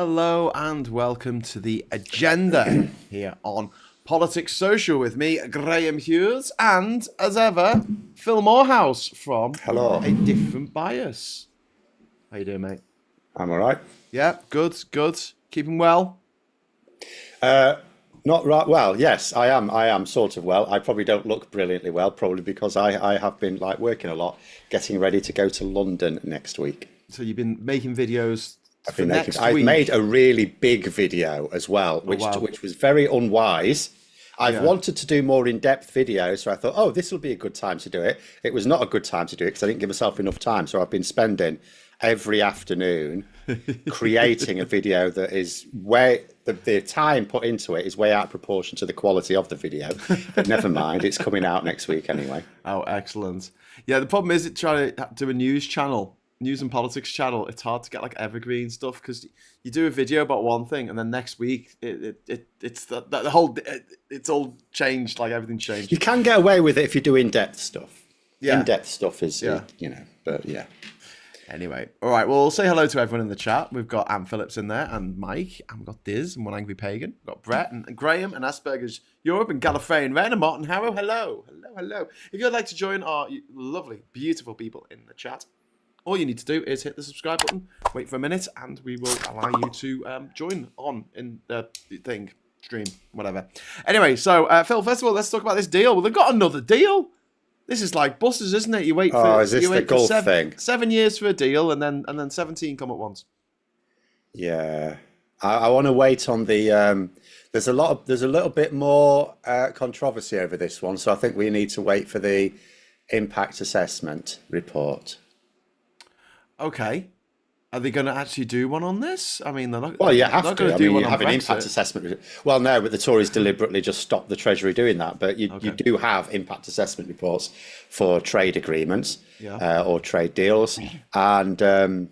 Hello and welcome to the agenda here on Politics Social with me, Graham Hughes, and as ever, Phil Moorhouse from Hello. A Different Bias. How you doing, mate? I'm all right. Yeah, good. Keeping well? Not right. Well, yes, I am. I am sort of well. I probably don't look brilliantly well, probably because I have been working a lot, getting ready to go to London next week. So you've been making videos I've for been next I've week. made a really big video as well, which was very unwise. I've wanted to do more in-depth videos, so I thought, oh, this will be a good time to do it. It was not a good time to do it because I didn't give myself enough time. So I've been spending every afternoon creating a video that is way the time put into it is way out of proportion to the quality of the video. But never mind, it's coming out next week anyway. Oh, excellent. Yeah, the problem is trying to do a news and politics channel. It's hard to get like evergreen stuff because you do a video about one thing and then next week it's it's all changed. Like everything's changed. You can get away with it if you do in-depth stuff. Yeah. In-depth stuff is, but yeah. Anyway, all right. Well, we'll say hello to everyone in the chat. We've got Anne Phillips in there, and Mike, and we've got Diz and One Angry Pagan. We've got Brett and Graham and Asperger's Europe and Gallifreyan Ren and Martin Harrow. Hello. If you'd like to join our lovely, beautiful people in the chat, all you need to do is hit the subscribe button, wait for a minute, and we will allow you to join on in the stream, whatever. Anyway, so Phil, first of all, let's talk about this deal. Well, they've got another deal. This is like buses, isn't it? You wait for is this the golf thing? 7 years for a deal, and then 17 come at once. Yeah, I want to wait on the. There's a little bit more controversy over this one, so I think we need to wait for the impact assessment report. Okay. Are they going to actually do one on this? I mean, they're not. Well, you have to. You have an impact assessment. Well, no, but the Tories deliberately just stopped the Treasury doing that. But you do have impact assessment reports for trade agreements or trade deals, and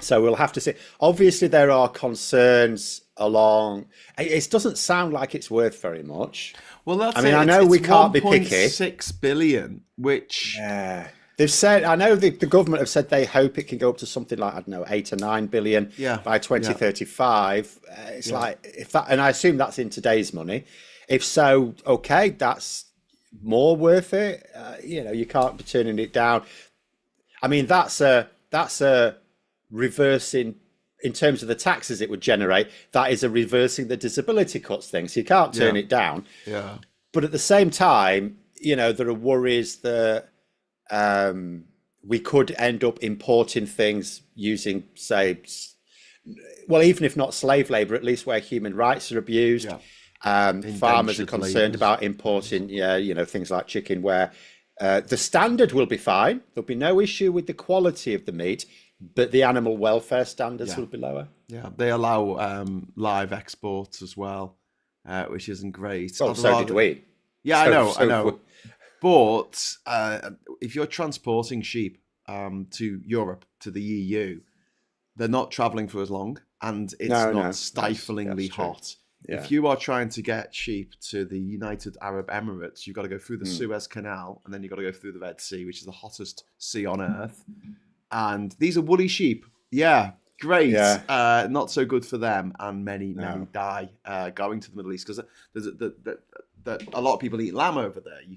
so we'll have to see. Obviously, there are concerns along. It doesn't sound like it's worth very much. Well, that's I know we can't be picky. 1.6 billion, which. Yeah. They've said, I know the government have said they hope it can go up to something like, I don't know, 8 or 9 billion by 2035. It's like, if that, and I assume that's in today's money. If so, okay, that's more worth it. You can't be turning it down. I mean, that's a reversing, in terms of the taxes it would generate, that is a reversing the disability cuts thing. So you can't turn it down. Yeah. But at the same time, there are worries that, we could end up importing things using, say, well, even if not slave labor, at least where human rights are abused. Farmers are concerned about importing, things like chicken, where the standard will be fine. There'll be no issue with the quality of the meat, but the animal welfare standards will be lower. Yeah, they allow live exports as well, which isn't great. Well, so did we. Yeah, I know. But if you're transporting sheep to Europe, to the EU, they're not travelling for as long, and it's not stiflingly hot. Yeah. If you are trying to get sheep to the United Arab Emirates, you've got to go through the Suez Canal, and then you've got to go through the Red Sea, which is the hottest sea on earth. And these are woolly sheep. Yeah, great. Yeah. Not so good for them, and many die going to the Middle East because there's a lot of people eat lamb over there. You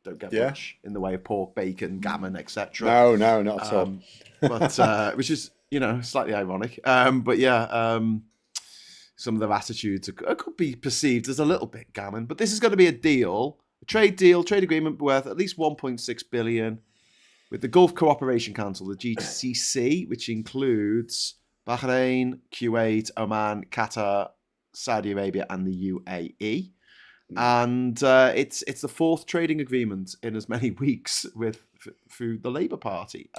don't get much in the way of pork, bacon, gammon, etc. No, not at all. But which is slightly ironic. Some of their attitudes could be perceived as a little bit gammon. But this is going to be a trade agreement worth at least 1.6 billion with the Gulf Cooperation Council, the GCC, which includes Bahrain, Kuwait, Oman, Qatar, Saudi Arabia, and the UAE. And it's the fourth trading agreement in as many weeks through the Labour Party,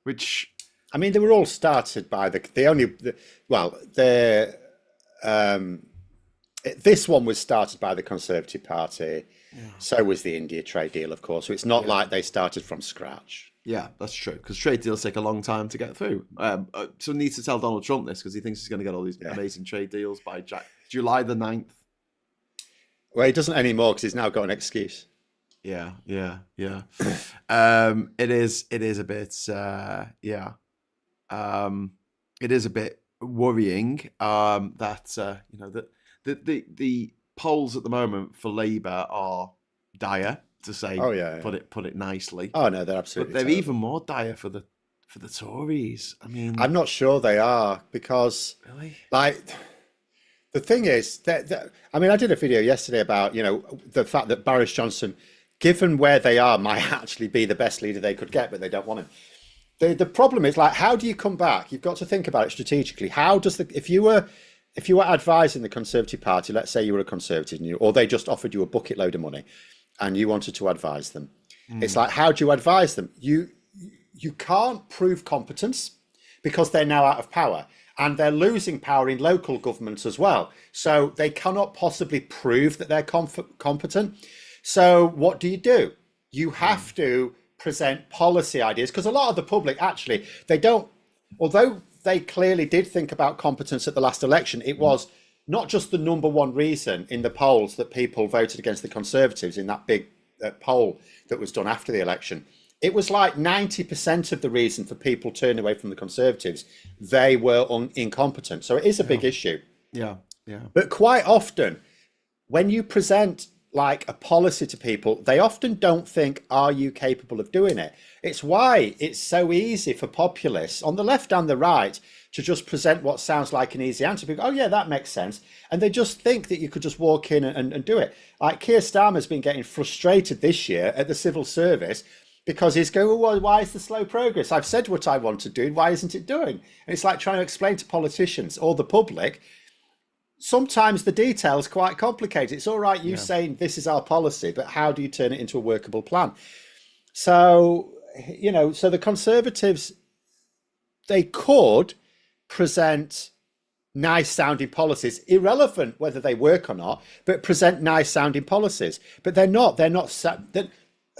which I mean, they were all started by this one was started by the Conservative Party. Yeah. So was the India trade deal, of course. So it's not like they started from scratch. Yeah, that's true. Because trade deals take a long time to get through. So needs to tell Donald Trump this because he thinks he's going to get all these amazing trade deals by July the 9th. Well, he doesn't anymore because he's now got an excuse. Yeah. It is a bit, it is a bit worrying that the polls at the moment for Labour are dire, to say, put it nicely. Oh no, they're absolutely. But they're terrible. even more dire for the Tories. I mean, I'm not sure they are, because really, like, the thing is that I mean, I did a video yesterday about the fact that Boris Johnson, given where they are, might actually be the best leader they could get, but they don't want him. The problem is, like, how do you come back? You've got to think about it strategically. How does if you were advising the Conservative Party, let's say you were a Conservative, or they just offered you a bucket load of money, and you wanted to advise them, it's like, how do you advise them? You can't prove competence, because they're now out of power, and they're losing power in local governments as well. So they cannot possibly prove that they're competent. So what do? You have to present policy ideas, because a lot of the public, actually, they don't, although they clearly did think about competence at the last election, it was not just the number one reason in the polls that people voted against the Conservatives in that big poll that was done after the election. It was like 90% of the reason for people turning away from the Conservatives, they were incompetent. So it is a big issue. Yeah. But quite often, when you present like a policy to people, they often don't think, are you capable of doing it? It's why it's so easy for populists on the left and the right to just present what sounds like an easy answer. People go, oh yeah, that makes sense. And they just think that you could just walk in and do it. Like Keir Starmer's been getting frustrated this year at the civil service, because he's going, well, why is the slow progress? I've said what I want to do. Why isn't it doing? And it's like trying to explain to politicians or the public, sometimes the details quite complicated. It's all right, you saying this is our policy, but how do you turn it into a workable plan? So, so the Conservatives, they could present nice sounding policies, irrelevant whether they work or not, but present nice sounding policies. But they're not.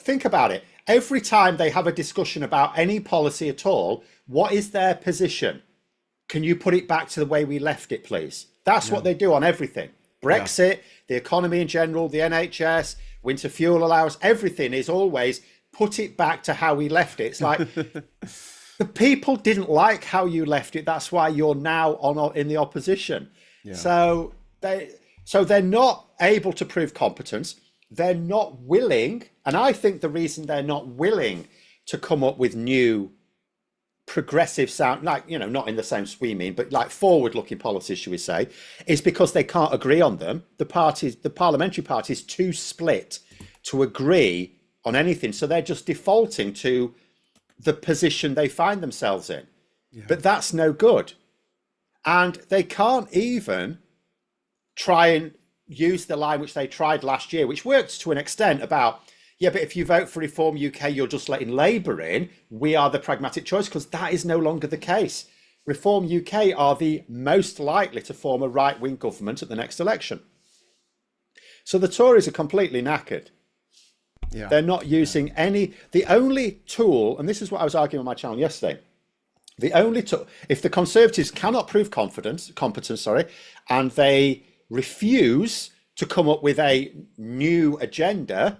Think about it. Every time they have a discussion about any policy at all, what is their position? Can you put it back to the way we left it, please? That's what they do on everything. Brexit, the economy in general, the NHS, winter fuel allowance, everything is always put it back to how we left it. It's like, the people didn't like how you left it. That's why you're now in the opposition. Yeah. So they're not able to prove competence. They're not willing. And I think the reason they're not willing to come up with new progressive sound, like, not in the sense we mean, but like forward-looking policies, should we say, is because they can't agree on them. The parliamentary party is too split to agree on anything. So they're just defaulting to the position they find themselves in. Yeah. But that's no good. And they can't even try and use the line which they tried last year, which worked to an extent, about, yeah, but if you vote for Reform UK, you're just letting Labour in. We are the pragmatic choice, because that is no longer the case. Reform UK are the most likely to form a right-wing government at the next election. So the Tories are completely knackered. Yeah. They're not using the only tool, and this is what I was arguing on my channel yesterday, the only tool, if the Conservatives cannot prove competence, and they refuse to come up with a new agenda,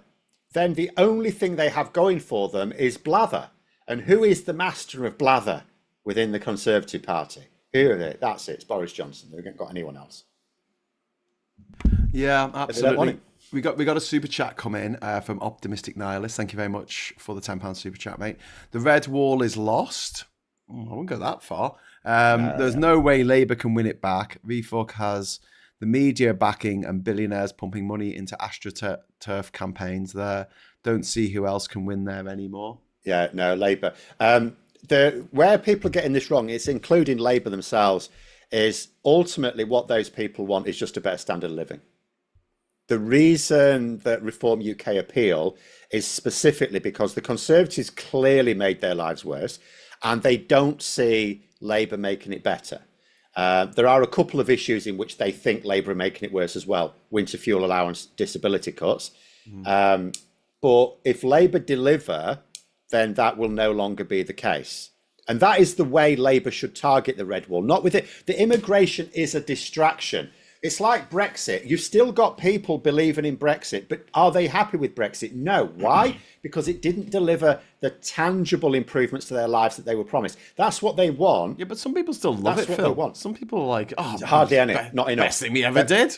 then the only thing they have going for them is blather. And who is the master of blather within the Conservative Party? Who are they? That's it. It's Boris Johnson. They haven't got anyone else. Yeah, absolutely. We got a super chat come in from Optimistic Nihilist. Thank you very much for the £10 super chat, mate. The red wall is lost. I won't go that far. There's no way Labour can win it back. VFUC has the media backing and billionaires pumping money into AstroTurf campaigns there. Don't see who else can win there anymore. Yeah, no, Labour. Where people are getting this wrong, it's including Labour themselves, is ultimately what those people want is just a better standard of living. The reason that Reform UK appeal is specifically because the Conservatives clearly made their lives worse, and they don't see Labour making it better. There are a couple of issues in which they think Labour are making it worse as well. Winter fuel allowance, disability cuts. But if Labour deliver, then that will no longer be the case. And that is the way Labour should target the red wall, not with it. The immigration is a distraction. It's like Brexit. You've still got people believing in Brexit, but are they happy with Brexit? No. Why? Because it didn't deliver the tangible improvements to their lives that they were promised. That's what they want. Yeah, but some people still love it, Phil. They want. Some people are like, oh, hardly any. Not enough. Best thing we ever did.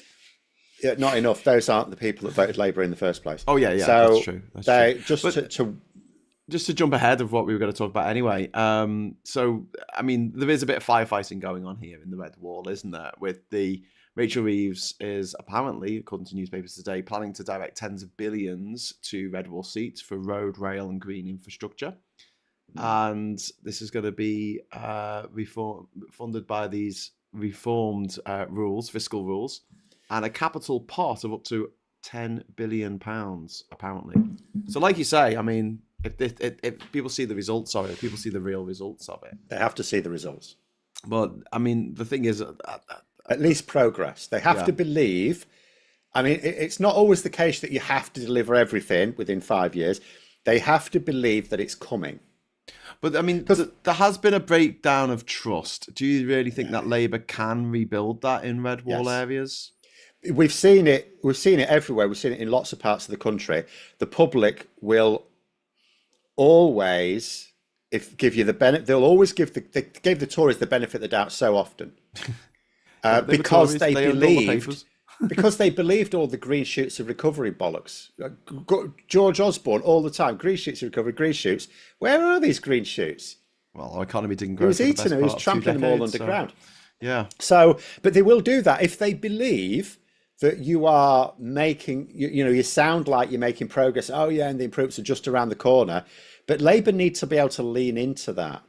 Yeah, not enough. Those aren't the people that voted Labour in the first place. Oh yeah, so that's true. That's true. Just to jump ahead of what we were going to talk about anyway. So I mean, there is a bit of firefighting going on here in the Red Wall, isn't there? With the Rachel Reeves is apparently, according to newspapers today, planning to direct tens of billions to Red Wall seats for road, rail, and green infrastructure. And this is going to be funded by these reformed fiscal rules, and a capital pot of up to £10 billion, apparently. So like you say, I mean, if people see the results of it, if people see the real results of it. They have to see the results. But, I mean, the thing is... at least progress. They have to believe. I mean, it's not always the case that you have to deliver everything within 5 years. They have to believe that it's coming. But I mean, there has been a breakdown of trust. Do you really think that Labour can rebuild that in Red Wall areas? We've seen it. We've seen it everywhere. We've seen it in lots of parts of the country. The public will always, give you the benefit. They'll always they gave the Tories the benefit of the doubt so often. Because they believed, because they believed all the green shoots of recovery bollocks. George Osborne all the time, green shoots of recovery, green shoots. Where are these green shoots? Well, our economy didn't grow. He was eating them. He was trampling them all underground. Yeah. So, but they will do that if they believe that you are making. You sound like you're making progress. Oh yeah, and the improvements are just around the corner. But Labour need to be able to lean into that.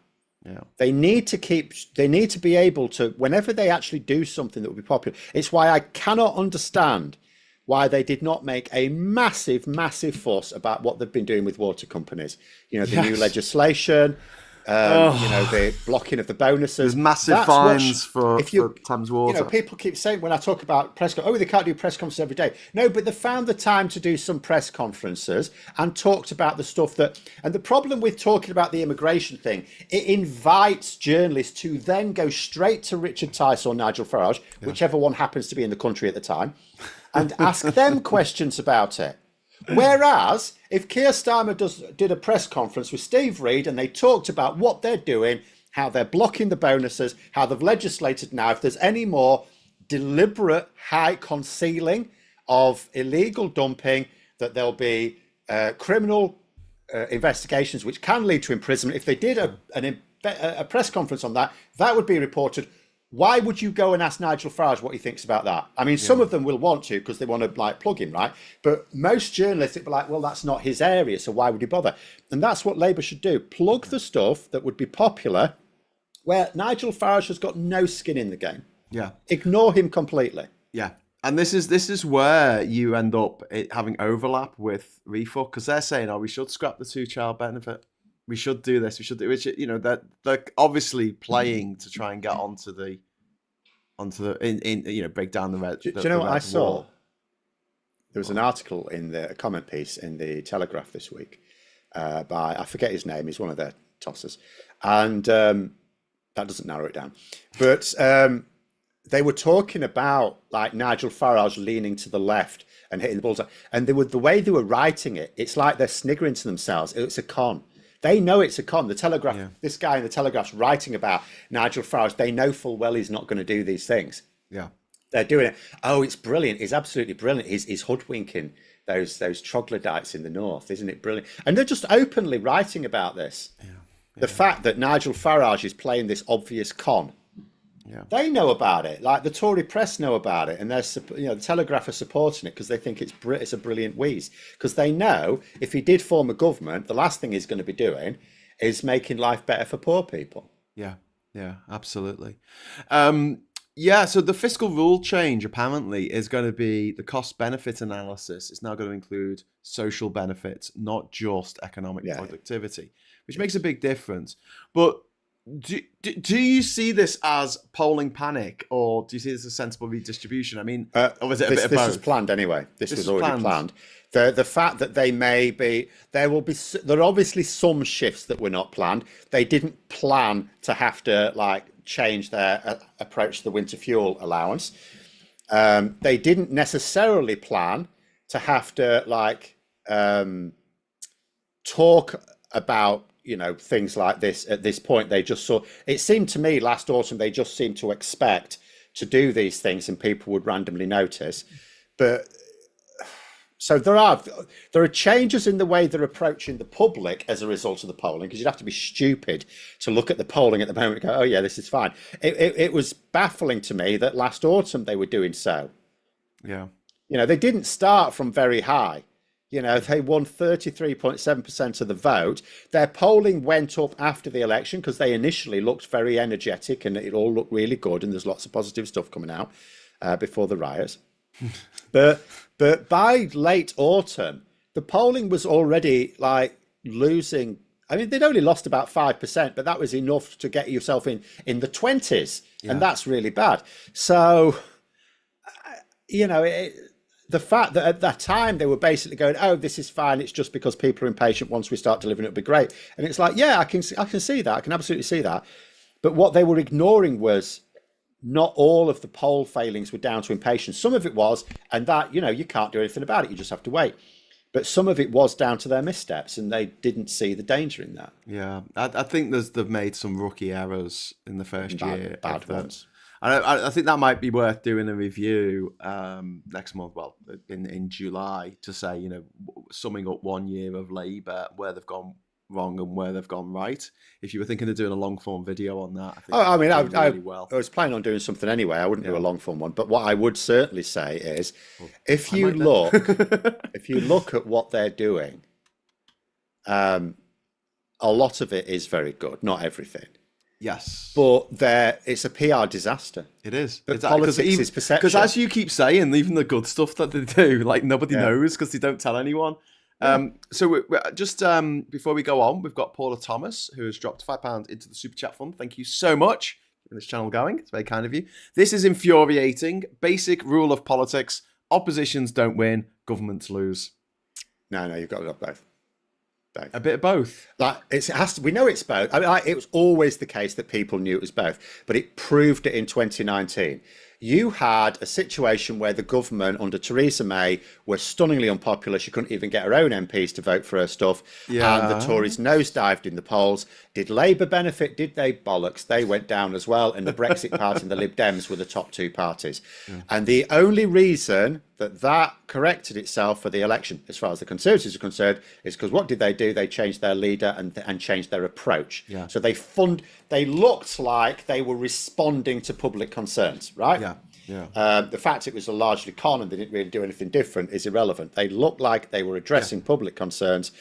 Yeah. They need to be able to, whenever they actually do something that will be popular. It's why I cannot understand why they did not make a massive fuss about what they've been doing with water companies. The new legislation, the blocking of the bonuses. There's massive fines for Thames Water. People keep saying when I talk about press conferences, they can't do press conferences every day. No, but they found the time to do some press conferences and talked about the stuff and the problem with talking about the immigration thing, it invites journalists to then go straight to Richard Tice or Nigel Farage, whichever one happens to be in the country at the time, and ask them questions about it. Whereas if Keir Starmer did a press conference with Steve Reid and they talked about what they're doing, how they're blocking the bonuses, how they've legislated now, if there's any more deliberate high concealing of illegal dumping, that there'll be criminal investigations which can lead to imprisonment. If they did a press conference on that, that would be reported. Why would you go and ask Nigel Farage what he thinks about that? I mean, some of them will want to because they want to plug him, right? But most journalists would be like, well, that's not his area, so why would he bother? And that's what Labour should do. Plug the stuff that would be popular where Nigel Farage has got no skin in the game. Yeah. Ignore him completely. Yeah. And this is where you end up having overlap with Refoot, because they're saying, we should scrap the 2-child benefit. We should do this. We should do it. That they're obviously playing to try and get onto the break down the red. Do you know what I saw? There was an article in a comment piece in the Telegraph this week by, I forget his name. He's one of their tossers, and that doesn't narrow it down. But they were talking about like Nigel Farage leaning to the left and hitting the bullseye, and the way they were writing it, it's like they're sniggering to themselves. It's a con. They know it's a con. The Telegraph, this guy in the Telegraph's writing about Nigel Farage. They know full well he's not going to do these things. Yeah, they're doing it. Oh, it's brilliant. It's absolutely brilliant. He's hoodwinking those troglodytes in the north, isn't it brilliant? And they're just openly writing about this. Yeah. The fact that Nigel Farage is playing this obvious con. Yeah. They know about it. Like the Tory press know about it, and the Telegraph are supporting it because they think it's a brilliant wheeze. Because they know if he did form a government, the last thing he's going to be doing is making life better for poor people. Yeah, absolutely. So the fiscal rule change apparently is going to be the cost benefit analysis is now going to include social benefits, not just economic productivity, which makes a big difference. But do you see this as polling panic, or do you see this as sensible redistribution? I mean, or was it a bit of both? This was planned anyway. This was already planned. The fact that there are obviously some shifts that were not planned. They didn't plan to have to change their approach to the winter fuel allowance. They didn't necessarily plan to have to talk about things like this at this point. They just saw, it seemed to me last autumn, they just seemed to expect to do these things and people would randomly notice. But so there are changes in the way they're approaching the public as a result of the polling, because you'd have to be stupid to look at the polling at the moment and go, oh yeah, this is fine. It was baffling to me that last autumn they were doing so. Yeah. They didn't start from very high. They won 33.7% of the vote. Their polling went up after the election because they initially looked very energetic and it all looked really good and there's lots of positive stuff coming out before the riots. But by late autumn, the polling was already losing. I mean, they'd only lost about 5%, but that was enough to get yourself in the 20s. Yeah. And that's really bad. So, the fact that at that time they were basically going, oh, this is fine. It's just because people are impatient. Once we start delivering, it'll be great. And it's like, yeah, I can see that. I can absolutely see that. But what they were ignoring was not all of the poll failings were down to impatience. Some of it was, and that, you can't do anything about it. You just have to wait. But some of it was down to their missteps, and they didn't see the danger in that. Yeah, I think they've made some rookie errors in the first year. Bad ones. I think that might be worth doing a review next month, well, in July, to say, summing up 1 year of Labour, where they've gone wrong and where they've gone right. If you were thinking of doing a long form video on that, I think I was planning on doing something anyway. I wouldn't do a long form one, but what I would certainly say is, if you look at what they're doing, a lot of it is very good, not everything. Yes, but it's a PR disaster. It is. But politics is perception. Because as you keep saying, even the good stuff that they do, nobody knows because they don't tell anyone. So we're just before we go on, we've got Paula Thomas, who has dropped £5 into the Super Chat Fund. Thank you so much for this channel going. It's very kind of you. This is infuriating. Basic rule of politics. Oppositions don't win, governments lose. No, you've got to have both. A bit of both. We know it's both. I mean, it was always the case that people knew it was both, but it proved it in 2019. You had a situation where the government under Theresa May was stunningly unpopular. She couldn't even get her own MPs to vote for her stuff. Yeah. And the Tories nosedived in the polls. Did Labour benefit? Did they? Bollocks. They went down as well. And the Brexit Party and the Lib Dems were the top two parties. Yeah. And the only reason that corrected itself for the election, as far as the Conservatives are concerned, is because what did they do? They changed their leader and changed their approach. Yeah. So they looked like they were responding to public concerns, right? Yeah. The fact it was a largely con and they didn't really do anything different is irrelevant. They looked like they were addressing public concerns.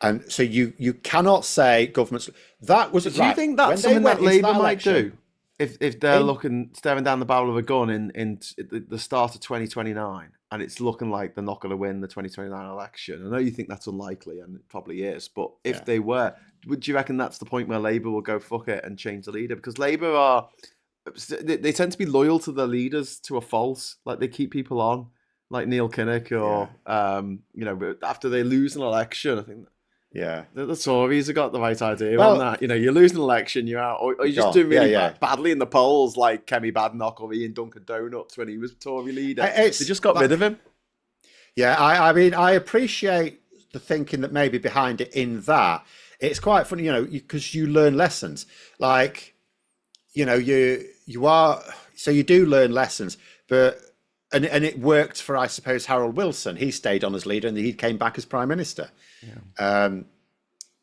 And so you cannot say governments... That was... Do you think that's something that Labour might do? If they're staring down the barrel of a gun in the start of 2029, and it's looking like they're not going to win the 2029 election. I know you think that's unlikely, and it probably is, but if they were, would you reckon that's the point where Labour will go fuck it and change the leader? Because Labour they tend to be loyal to their leaders to a fault. They keep people on, like Neil Kinnock, or after they lose an election, I think. Yeah, the Tories have got the right idea on that. You lose an election, you're out, or you're just doing really badly in the polls, like Kemi Badenoch or Ian Duncan Donuts when he was Tory leader. They just got rid of him. Yeah, I mean, I appreciate the thinking that maybe behind it. In that, it's quite funny, because you learn lessons. You do learn lessons, but and it worked for, I suppose, Harold Wilson. He stayed on as leader and he came back as prime minister. Yeah.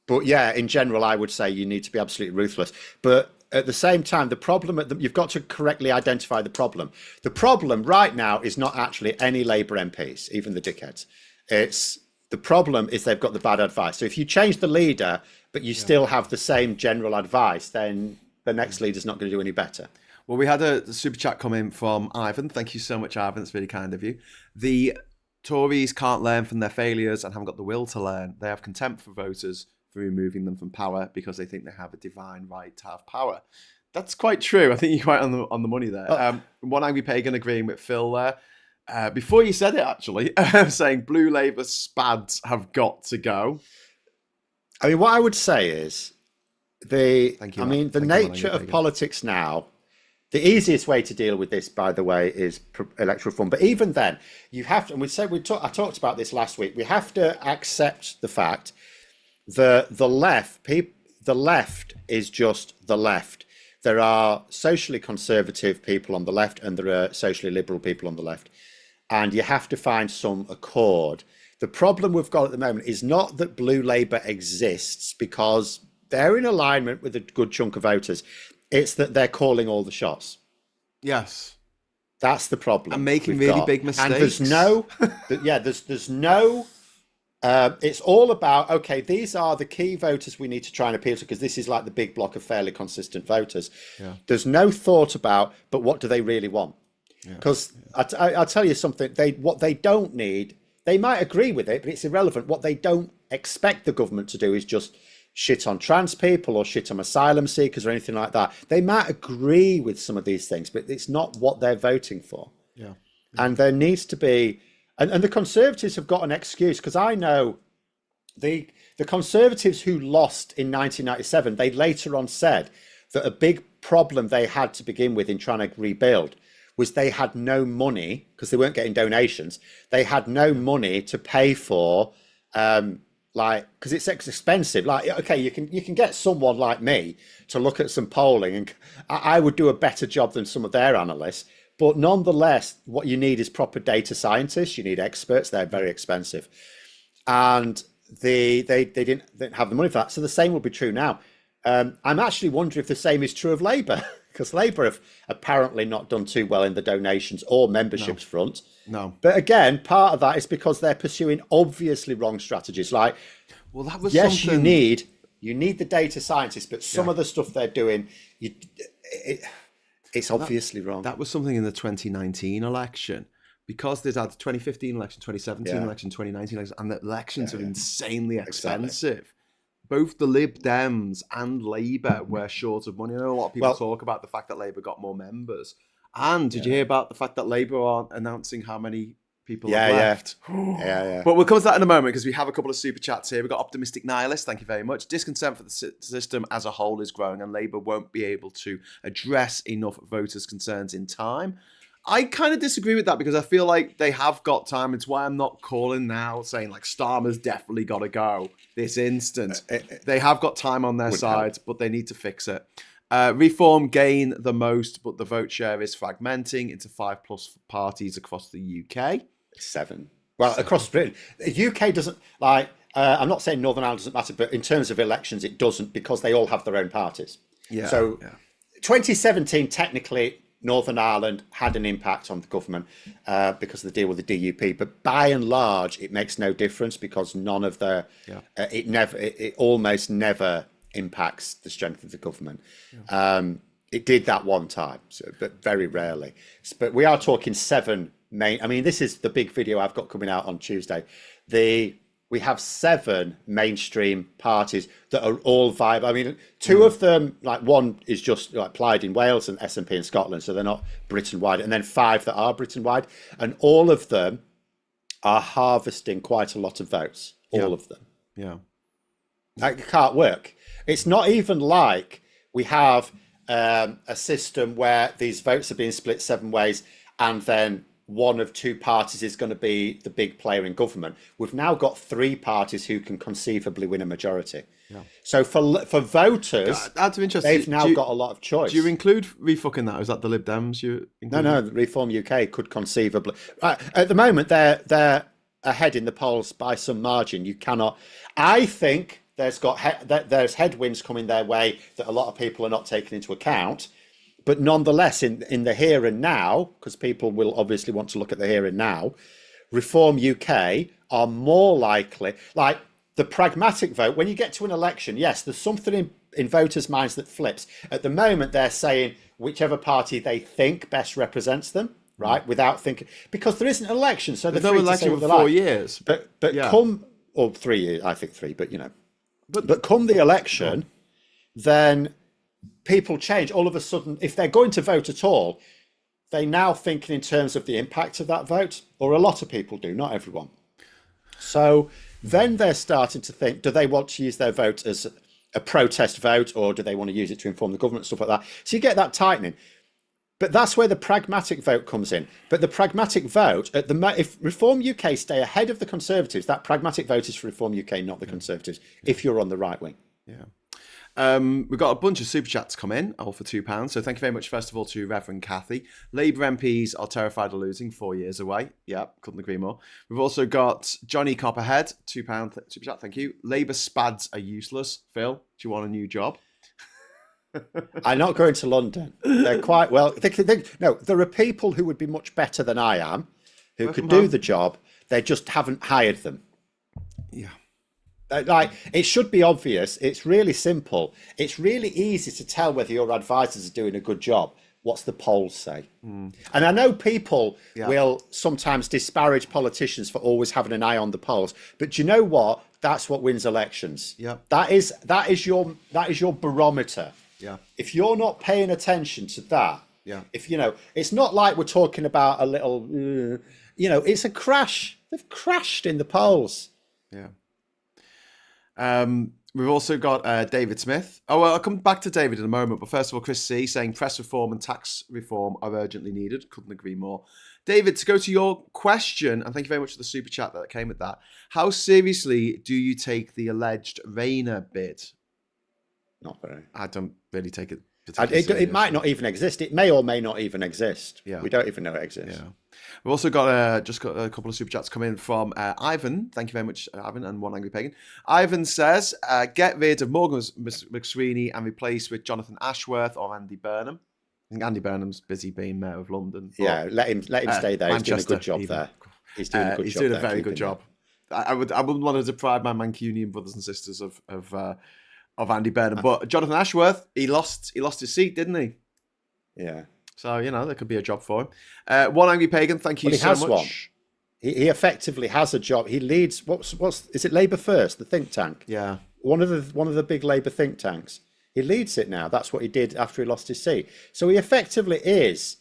But yeah, in general, I would say you need to be absolutely ruthless. But at the same time, the problem you've got to correctly identify the problem. The problem right now is not actually any Labour MPs, even the dickheads. The problem is they've got the bad advice. So if you change the leader, but you still have the same general advice, then the next leader's not going to do any better. Well, we had a super chat come in from Ivan. Thank you so much, Ivan. It's really kind of you. The Tories can't learn from their failures and haven't got the will to learn. They have contempt for voters for removing them from power because they think they have a divine right to have power. That's quite true. I think you're quite on the money there. One Angry Pagan agreeing with Phil there. Before you said it, actually, saying blue Labour spads have got to go. I mean, what I would say is the nature of politics now, The easiest way to deal with this, by the way, is electoral reform. But even then, you have to, and I talked about this last week, we have to accept the fact that the left is just the left. There are socially conservative people on the left and there are socially liberal people on the left. And you have to find some accord. The problem we've got at the moment is not that Blue Labour exists because they're in alignment with a good chunk of voters. It's that they're calling all the shots. Yes. That's the problem. And making really big mistakes. And there's no, there's no, it's all about, okay, these are the key voters we need to try and appeal to because this is like the big block of fairly consistent voters. Yeah. There's no thought about, but what do they really want? Because I'll tell you something, what they don't need, they might agree with it, but it's irrelevant. What they don't expect the government to do is just shit on trans people or shit on asylum seekers or anything like that. They might agree with some of these things, but it's not what they're voting for. Yeah. And there needs to be, and the Conservatives have got an excuse, because I know the Conservatives who lost in 1997, they later on said that a big problem they had to begin with in trying to rebuild was they had no money, because they weren't getting donations, they had no money to pay for because it's expensive. Like, okay, you can get someone like me to look at some polling, and I would do a better job than some of their analysts. But nonetheless, what you need is proper data scientists. You need experts. They're very expensive, and they didn't have the money for that. So the same will be true now. I'm actually wondering if the same is true of Labour, because Labour have apparently not done too well in the donations or memberships front. No. But again, part of that is because they're pursuing obviously wrong strategies. Like, well, that was yes, something... you need the data scientists, but some of the stuff they're doing, it's obviously wrong. That was something in the 2019 election, because there's had the 2015 election, 2017 election, 2019 election, and the elections are insanely expensive. Exactly. Both the Lib Dems and Labour were short of money. I know a lot of people talk about the fact that Labour got more members. And did you hear about the fact that Labour aren't announcing how many people have left? But we'll come to that in a moment, because we have a couple of super chats here. We've got Optimistic Nihilist, thank you very much. Discontent for the system as a whole is growing, and Labour won't be able to address enough voters' concerns in time. I kind of disagree with that, because I feel like they have got time. It's why I'm not calling now saying like Starmer's definitely got to go this instant. They have got time on their side, but they need to fix it. Reform gain the most, but the vote share is fragmenting into 5+ parties across the UK. 7. Well, across Britain. The UK doesn't, like, I'm not saying Northern Ireland doesn't matter, but in terms of elections, it doesn't, because they all have their own parties. Yeah. So 2017, technically, Northern Ireland had an impact on the government because of the deal with the DUP, but by and large, it makes no difference, because none of the it almost never impacts the strength of the government. It did that one time, but very rarely. But we are talking 7 main. I mean, this is the big video I've got coming out on Tuesday. We have 7 mainstream parties that are all viable. I mean, 2 of them, like one is just like Plaid in Wales and SNP in Scotland, so they're not Britain-wide, and then 5 that are Britain-wide, and all of them are harvesting quite a lot of votes. All of them. Yeah. Like, it can't work. It's not even like we have a system where these votes are being split 7 ways, and then one of 2 parties is going to be the big player in government. We've now got 3 parties who can conceivably win a majority. Yeah. So for voters, that's interesting. They've now got a lot of choice. Do you include refucking that? Or is that the Lib Dems you include? No, Reform UK could conceivably. At the moment, they're ahead in the polls by some margin. You cannot. I think there's headwinds coming their way that a lot of people are not taking into account. But nonetheless, in the here and now, because people will obviously want to look at the here and now, Reform UK are more likely, like the pragmatic vote, when you get to an election, yes, there's something in voters' minds that flips. At the moment, they're saying whichever party they think best represents them, right, without thinking, because there isn't an election. So there's no election for 4 years. But come, or 3 years, I think 3, but you know. But come the election, then people change. All of a sudden, if they're going to vote at all, they now thinking in terms of the impact of that vote, or a lot of people do, not everyone. So then they're starting to think, do they want to use their vote as a protest vote, or do they want to use it to inform the government, stuff like that? So you get that tightening. But that's where the pragmatic vote comes in. But the pragmatic vote, if Reform UK stay ahead of the Conservatives, that pragmatic vote is for Reform UK, not the Conservatives, if you're on the right wing. Yeah. We've got a bunch of super chats come in, all for £2. So thank you very much, first of all, to Reverend Cathy. Labour MPs are terrified of losing, 4 years away. Yeah, couldn't agree more. We've also got Johnny Copperhead, £2 super chat, thank you. Labour spads are useless. Phil, do you want a new job? I'm not going to London. They're quite well. No, there are people who would be much better than I am, who could do the job. They just haven't hired them. Yeah. Like, it should be obvious. It's really simple. It's really easy to tell whether your advisors are doing a good job. What's the polls say? And I know people will sometimes disparage politicians for always having an eye on the polls, but do you know what? That's what wins elections. Yeah. That is your barometer. Yeah. If you're not paying attention to that, yeah. If it's not like we're talking about a little, it's a crash. They've crashed in the polls. Yeah. We've also got David Smith. Oh, well, I'll come back to David in a moment. But first of all, Chris C saying press reform and tax reform are urgently needed. Couldn't agree more. David, to go to your question, and thank you very much for the super chat that came with that. How seriously do you take the alleged Rayner bid? Not very. I don't really take it. It might not even exist. It may or may not even exist. Yeah. We don't even know it exists. Yeah. We've also got just got a couple of super chats come in from Ivan. Thank you very much, Ivan, and One Angry Pagan. Ivan says, get rid of Morgan McSweeney and replace with Jonathan Ashworth or Andy Burnham. I think Andy Burnham's busy being Mayor of London. Yeah, let him stay there. He's doing a good job there. He's doing a good job. He's doing a very good job. I wouldn't want to deprive my Mancunian brothers and sisters of Andy Burnham, but Jonathan Ashworth, he lost his seat, didn't he? Yeah. So there could be a job for him. One Angry Pagan, thank you so much. One. He effectively has a job. He leads is it Labour First, the think tank? Yeah. One of the big Labour think tanks. He leads it now. That's what he did after he lost his seat. So he effectively is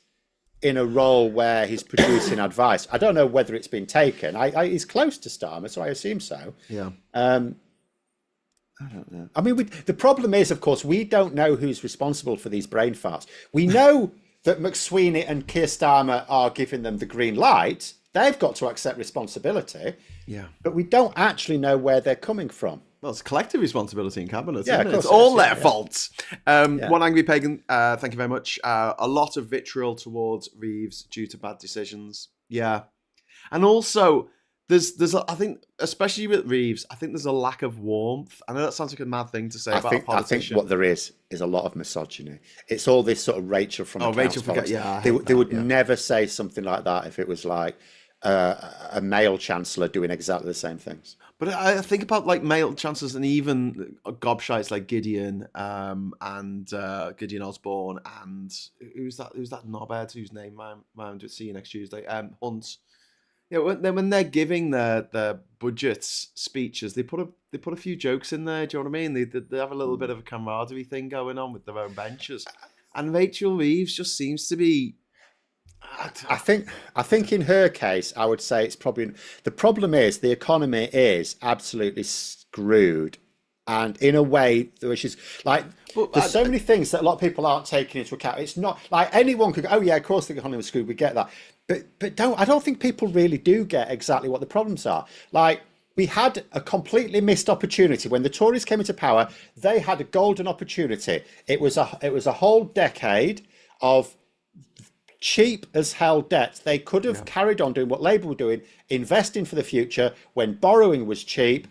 in a role where he's producing advice. I don't know whether it's been taken. He's close to Starmer, so I assume so. Yeah. I don't know. I mean, the problem is, of course, we don't know who's responsible for these brain farts. We know that McSweeney and Keir Starmer are giving them the green light. They've got to accept responsibility. Yeah. But we don't actually know where they're coming from. Well, it's collective responsibility in cabinet, yeah, isn't it? It's all their faults. One Angry Pagan, thank you very much. A lot of vitriol towards Reeves due to bad decisions. Yeah. And also, I think, especially with Reeves, I think there's a lack of warmth. I know that sounds like a mad thing to say about a politician. I think what there is a lot of misogyny. It's all this sort of Rachel from Accounts politics. Yeah, they would never say something like that if it was like a male chancellor doing exactly the same things. But I think about like male chancellors and even gobshites like Gideon and Gideon Osborne and who's that knobhead whose name I'm to see you next Tuesday, Hunt. Yeah, when they're giving their budgets speeches, they put a few jokes in there. Do you know what I mean? They have a little bit of a camaraderie thing going on with their own benches, and Rachel Reeves just seems to be. I think in her case, I would say it's probably the problem is the economy is absolutely screwed, and in a way, which is like there's so many things that a lot of people aren't taking into account. It's not like anyone could go, oh yeah, of course the economy was screwed. We get that. But I don't think people really do get exactly what the problems are. Like, we had a completely missed opportunity when the Tories came into power. They had a golden opportunity. It was a whole decade of cheap as hell debt. They could have carried on doing what Labour were doing, investing for the future when borrowing was cheap,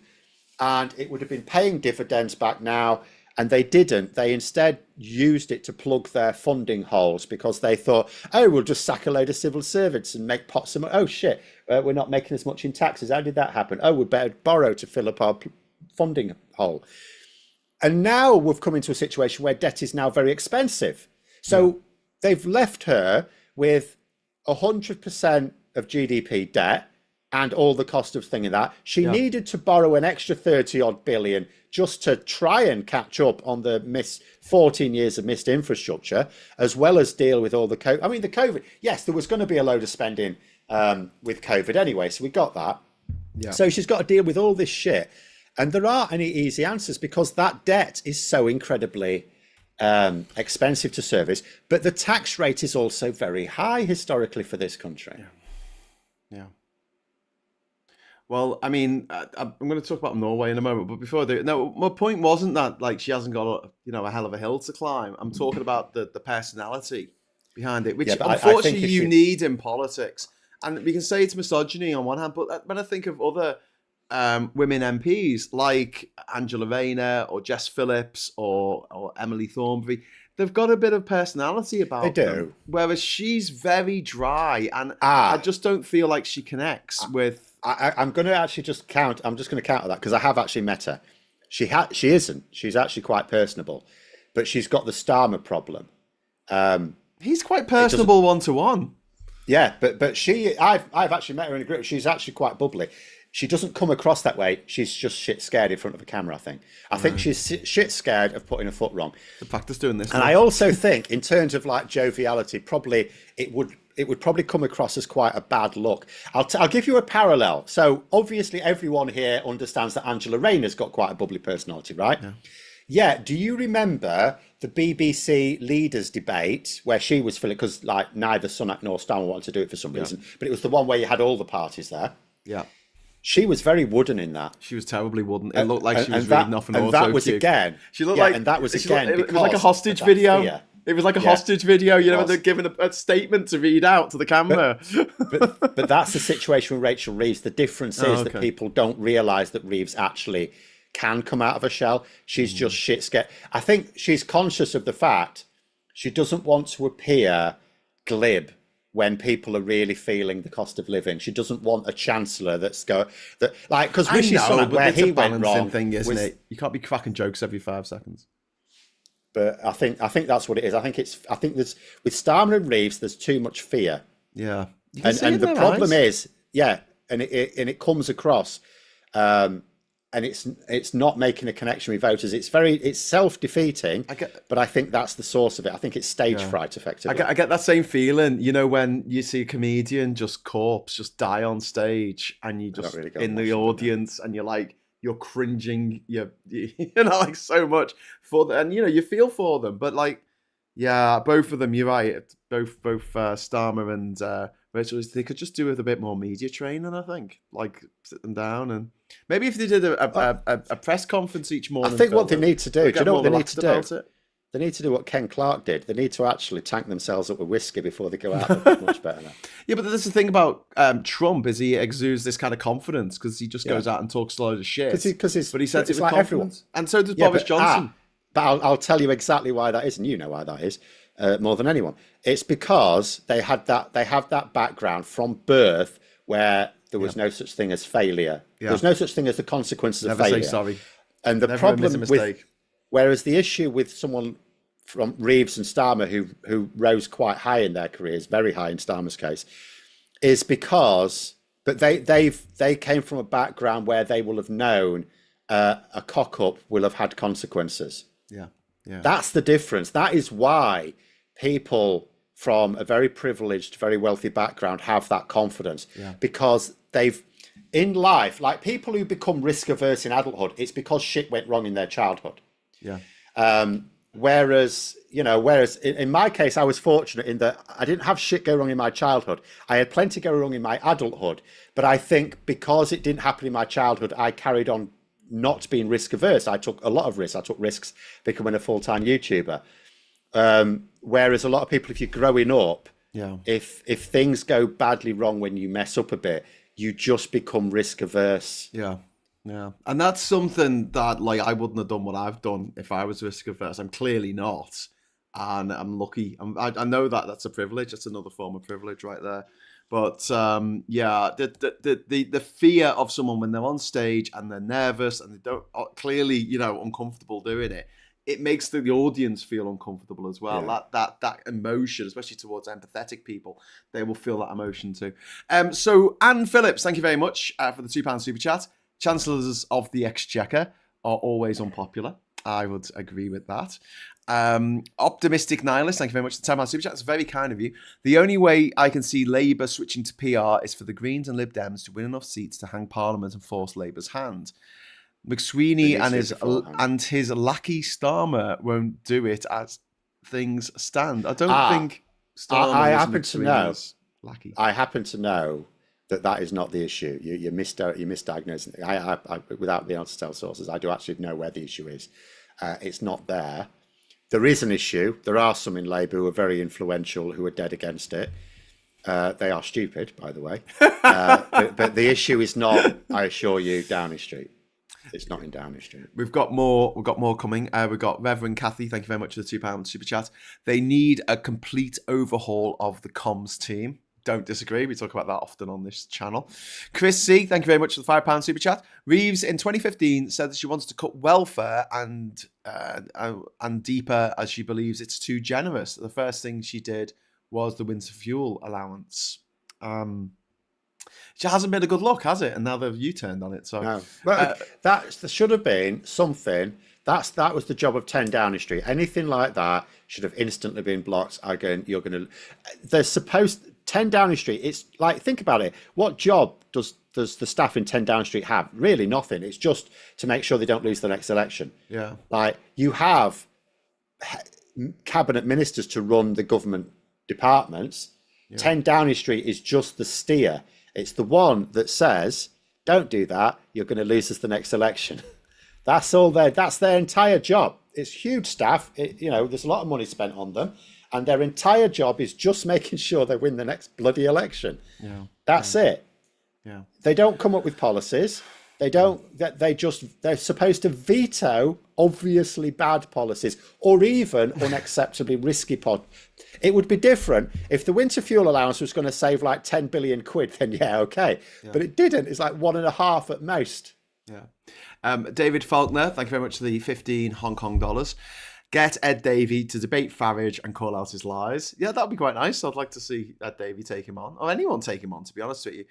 and it would have been paying dividends back now. And they didn't. They instead used it to plug their funding holes because they thought, oh, we'll just sack a load of civil servants and make pots of money. Oh, shit, we're not making as much in taxes. How did that happen? Oh, we better borrow to fill up our funding hole. And now we've come into a situation where debt is now very expensive. So they've left her with 100% of GDP debt and all the cost of thing of that. She needed to borrow an extra 30 odd billion just to try and catch up on the 14 years of missed infrastructure, as well as deal with all the COVID. I mean, the COVID, yes, there was going to be a load of spending with COVID anyway, so we got that. Yeah. So she's got to deal with all this shit. And there aren't any easy answers because that debt is so incredibly expensive to service, but the tax rate is also very high historically for this country. Yeah. Well, I mean, I'm going to talk about Norway in a moment, but before I do, no, my point wasn't that like she hasn't got a hell of a hill to climb. I'm talking about the personality behind it, which unfortunately you need in politics. And we can say it's misogyny on one hand, but when I think of other women MPs like Angela Rayner or Jess Phillips or Emily Thornberry, they've got a bit of personality about them. Whereas she's very dry, and I just don't feel like she connects with. I'm going to actually just counter that because I have actually met her. She isn't. She's actually quite personable, but she's got the Starmer problem. He's quite personable one-to-one. Yeah, but I've actually met her in a group. She's actually quite bubbly. She doesn't come across that way. She's just shit scared in front of a camera, I think she's shit scared of putting a foot wrong. The practice doing this. And I also think in terms of like joviality, probably it would probably come across as quite a bad look. I'll give you a parallel. So obviously everyone here understands that Angela Rayner's got quite a bubbly personality, right? Yeah. Do you remember the BBC leaders debate where she was feeling, because like neither Sunak nor Starmer wanted to do it for some reason, but it was the one where you had all the parties there. Yeah. She was very wooden in that. She was terribly wooden. It looked like she was reading off an auto cue. And that was again. She looked like, and that was again. It was like a hostage video. Fear. It was like a hostage video, when they're giving a statement to read out to the camera. But that's the situation with Rachel Reeves. The difference is that people don't realise that Reeves actually can come out of a shell. She's just shit scared. I think she's conscious of the fact she doesn't want to appear glib when people are really feeling the cost of living. She doesn't want a chancellor because Rishi Sunak, where he went wrong, thing, isn't it? You can't be cracking jokes every 5 seconds. But I think that's what it is. I think there's with Starmer and Reeves, there's too much fear. Yeah, and the problem is, and it comes across, and it's not making a connection with voters. It's self-defeating. But I think that's the source of it. I think it's stage fright, effectively. I get that same feeling, when you see a comedian just die on stage, and you just in the audience, and you're like. You're cringing, like so much for them, and you feel for them. But both of them, you're right. Both Starmer and Rachel, they could just do with a bit more media training. I think, sit them down, and maybe if they did a press conference each morning. I think what they need to do. Do you know what they need to do? They need to do what Ken Clarke did. They need to actually tank themselves up with whiskey before they go out. Much better now. Yeah, but that's the thing about Trump is he exudes this kind of confidence because he just goes out and talks a load of shit. But he says it with confidence. Everyone. And so does Boris Johnson. But I'll tell you exactly why that is, and you know why that is more than anyone. It's because they have that background from birth where there was no such thing as failure. Yeah. There was no such thing as the consequences of failure. Never say sorry. And the problem with... Whereas the issue with someone from Reeves and Starmer who rose quite high in their careers, very high in Starmer's case, is because they came from a background where they will have known a cock up will have had consequences. Yeah. That's the difference. That is why people from a very privileged, very wealthy background have that confidence because they've in life, like people who become risk averse in adulthood, it's because shit went wrong in their childhood. Yeah. Whereas in my case, I was fortunate in that I didn't have shit go wrong in my childhood. I had plenty go wrong in my adulthood, but I think because it didn't happen in my childhood, I carried on not being risk averse. I took a lot of risks. I took risks becoming a full-time YouTuber. Whereas a lot of people, if you're growing up, if things go badly wrong when you mess up a bit, you just become risk averse. Yeah, and that's something that I wouldn't have done what I've done if I was risk averse. I'm clearly not, and I'm lucky. I know that that's a privilege. That's another form of privilege right there. But the fear of someone when they're on stage and they're nervous and they don't clearly uncomfortable doing it. It makes the audience feel uncomfortable as well. Yeah. That emotion, especially towards empathetic people, they will feel that emotion too. So Anne Phillips, thank you very much for the £2 super chat. Chancellors of the Exchequer are always unpopular. I would agree with that. Optimistic Nihilist, thank you very much for the £10 super chat. It's very kind of you. The only way I can see Labour switching to PR is for the Greens and Lib Dems to win enough seats to hang Parliament and force Labour's hand. McSweeney and his lackey Starmer won't do it as things stand. I don't think Starmer I is happen to know. Lackey. I happen to know that is not the issue. You misdiagnosing. I without being able to tell sources, I do actually know where the issue is. It's not there. There is an issue. There are some in Labour who are very influential who are dead against it. They are stupid, by the way. But the issue is not, I assure you, Downing Street. It's not in Downing Street. We've got more coming. We've got Reverend Kathy. Thank you very much for the £2 super chat. They need a complete overhaul of the comms team. Don't disagree. We talk about that often on this channel. Chris C, thank you very much for the £5 super chat. Reeves in 2015 said that she wants to cut welfare and deeper as she believes it's too generous. The first thing she did was the winter fuel allowance. It hasn't been a good look, has it? And now they've U-turned on it. So no, but there should have been something. That was the job of 10 Downing Street. Anything like that should have instantly been blocked. You're going to. They're supposed 10 Downing Street. It's like, think about it. What job does the staff in 10 Downing Street have? Really, nothing. It's just to make sure they don't lose the next election. Yeah. Like, you have cabinet ministers to run the government departments. Yeah. 10 Downing Street is just the steer. It's the one that says, don't do that, you're going to lose us the next election. That's their entire job. It's huge staff. There's a lot of money spent on them. And their entire job is just making sure they win the next bloody election. Yeah. That's it. Yeah. They don't come up with policies. They're supposed to veto obviously bad policies or even unacceptably risky It would be different if the winter fuel allowance was going to save like 10 billion quid, then yeah, okay. Yeah. But it didn't. It's like 1.5 at most. Yeah. David Faulkner, thank you very much for the 15 Hong Kong dollars. Get Ed Davey to debate Farage and call out his lies. Yeah, that'd be quite nice. I'd like to see Ed Davey take him on, or anyone take him on, to be honest with you.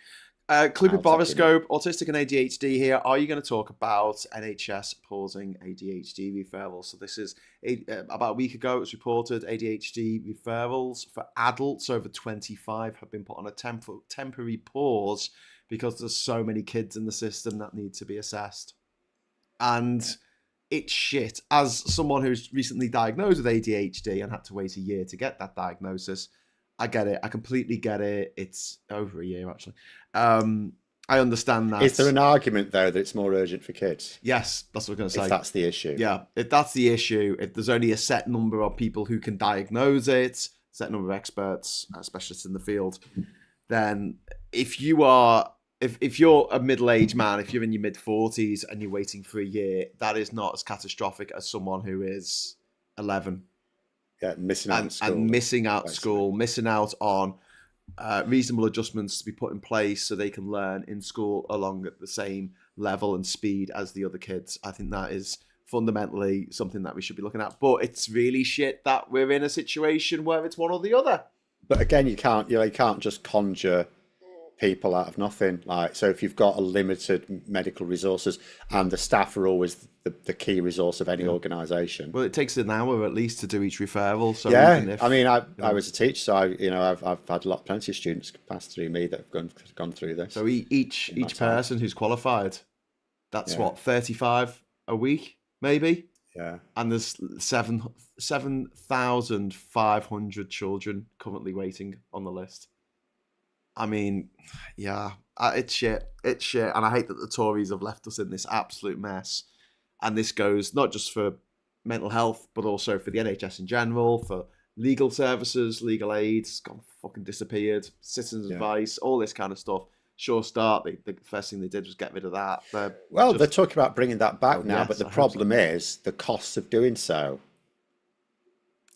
Clipper Boroscope, autistic and ADHD here. Are you going to talk about NHS pausing ADHD referrals? So this is about a week ago, it was reported ADHD referrals for adults over 25 have been put on a temporary pause because there's so many kids in the system that need to be assessed. And it's shit. As someone who's recently diagnosed with ADHD and had to wait a year to get that diagnosis, I get it. I completely get it. It's over a year, actually. I understand that. Is there an argument, though, that it's more urgent for kids? Yes, that's what I was going to say. If that's the issue. Yeah, if that's the issue, if there's only a set number of people who can diagnose it, set number of experts, specialists in the field, then if you're a middle-aged man, if you're in your mid-40s and you're waiting for a year, that is not as catastrophic as someone who is 11. Yeah, missing out school, missing out on reasonable adjustments to be put in place so they can learn in school along at the same level and speed as the other kids. I think that is fundamentally something that we should be looking at. But it's really shit that we're in a situation where it's one or the other. But again, you can't just conjure people out of nothing. Like, so if you've got a limited medical resources and the staff are always the key resource of any organisation. Well, it takes an hour at least to do each referral. So yeah, I mean, I was a teacher, so I've had plenty of students pass through me that have gone through this. So each person who's qualified, that's what, 35 a week, maybe. Yeah, and there's 7,500 children currently waiting on the list. I mean, yeah, it's shit. It's shit. And I hate that the Tories have left us in this absolute mess. And this goes not just for mental health, but also for the NHS in general, for legal services, legal aid, it's gone fucking disappeared, citizens' advice, all this kind of stuff. Sure Start, the first thing they did was get rid of that. They're talking about bringing that back now, but the problem is the costs of doing so.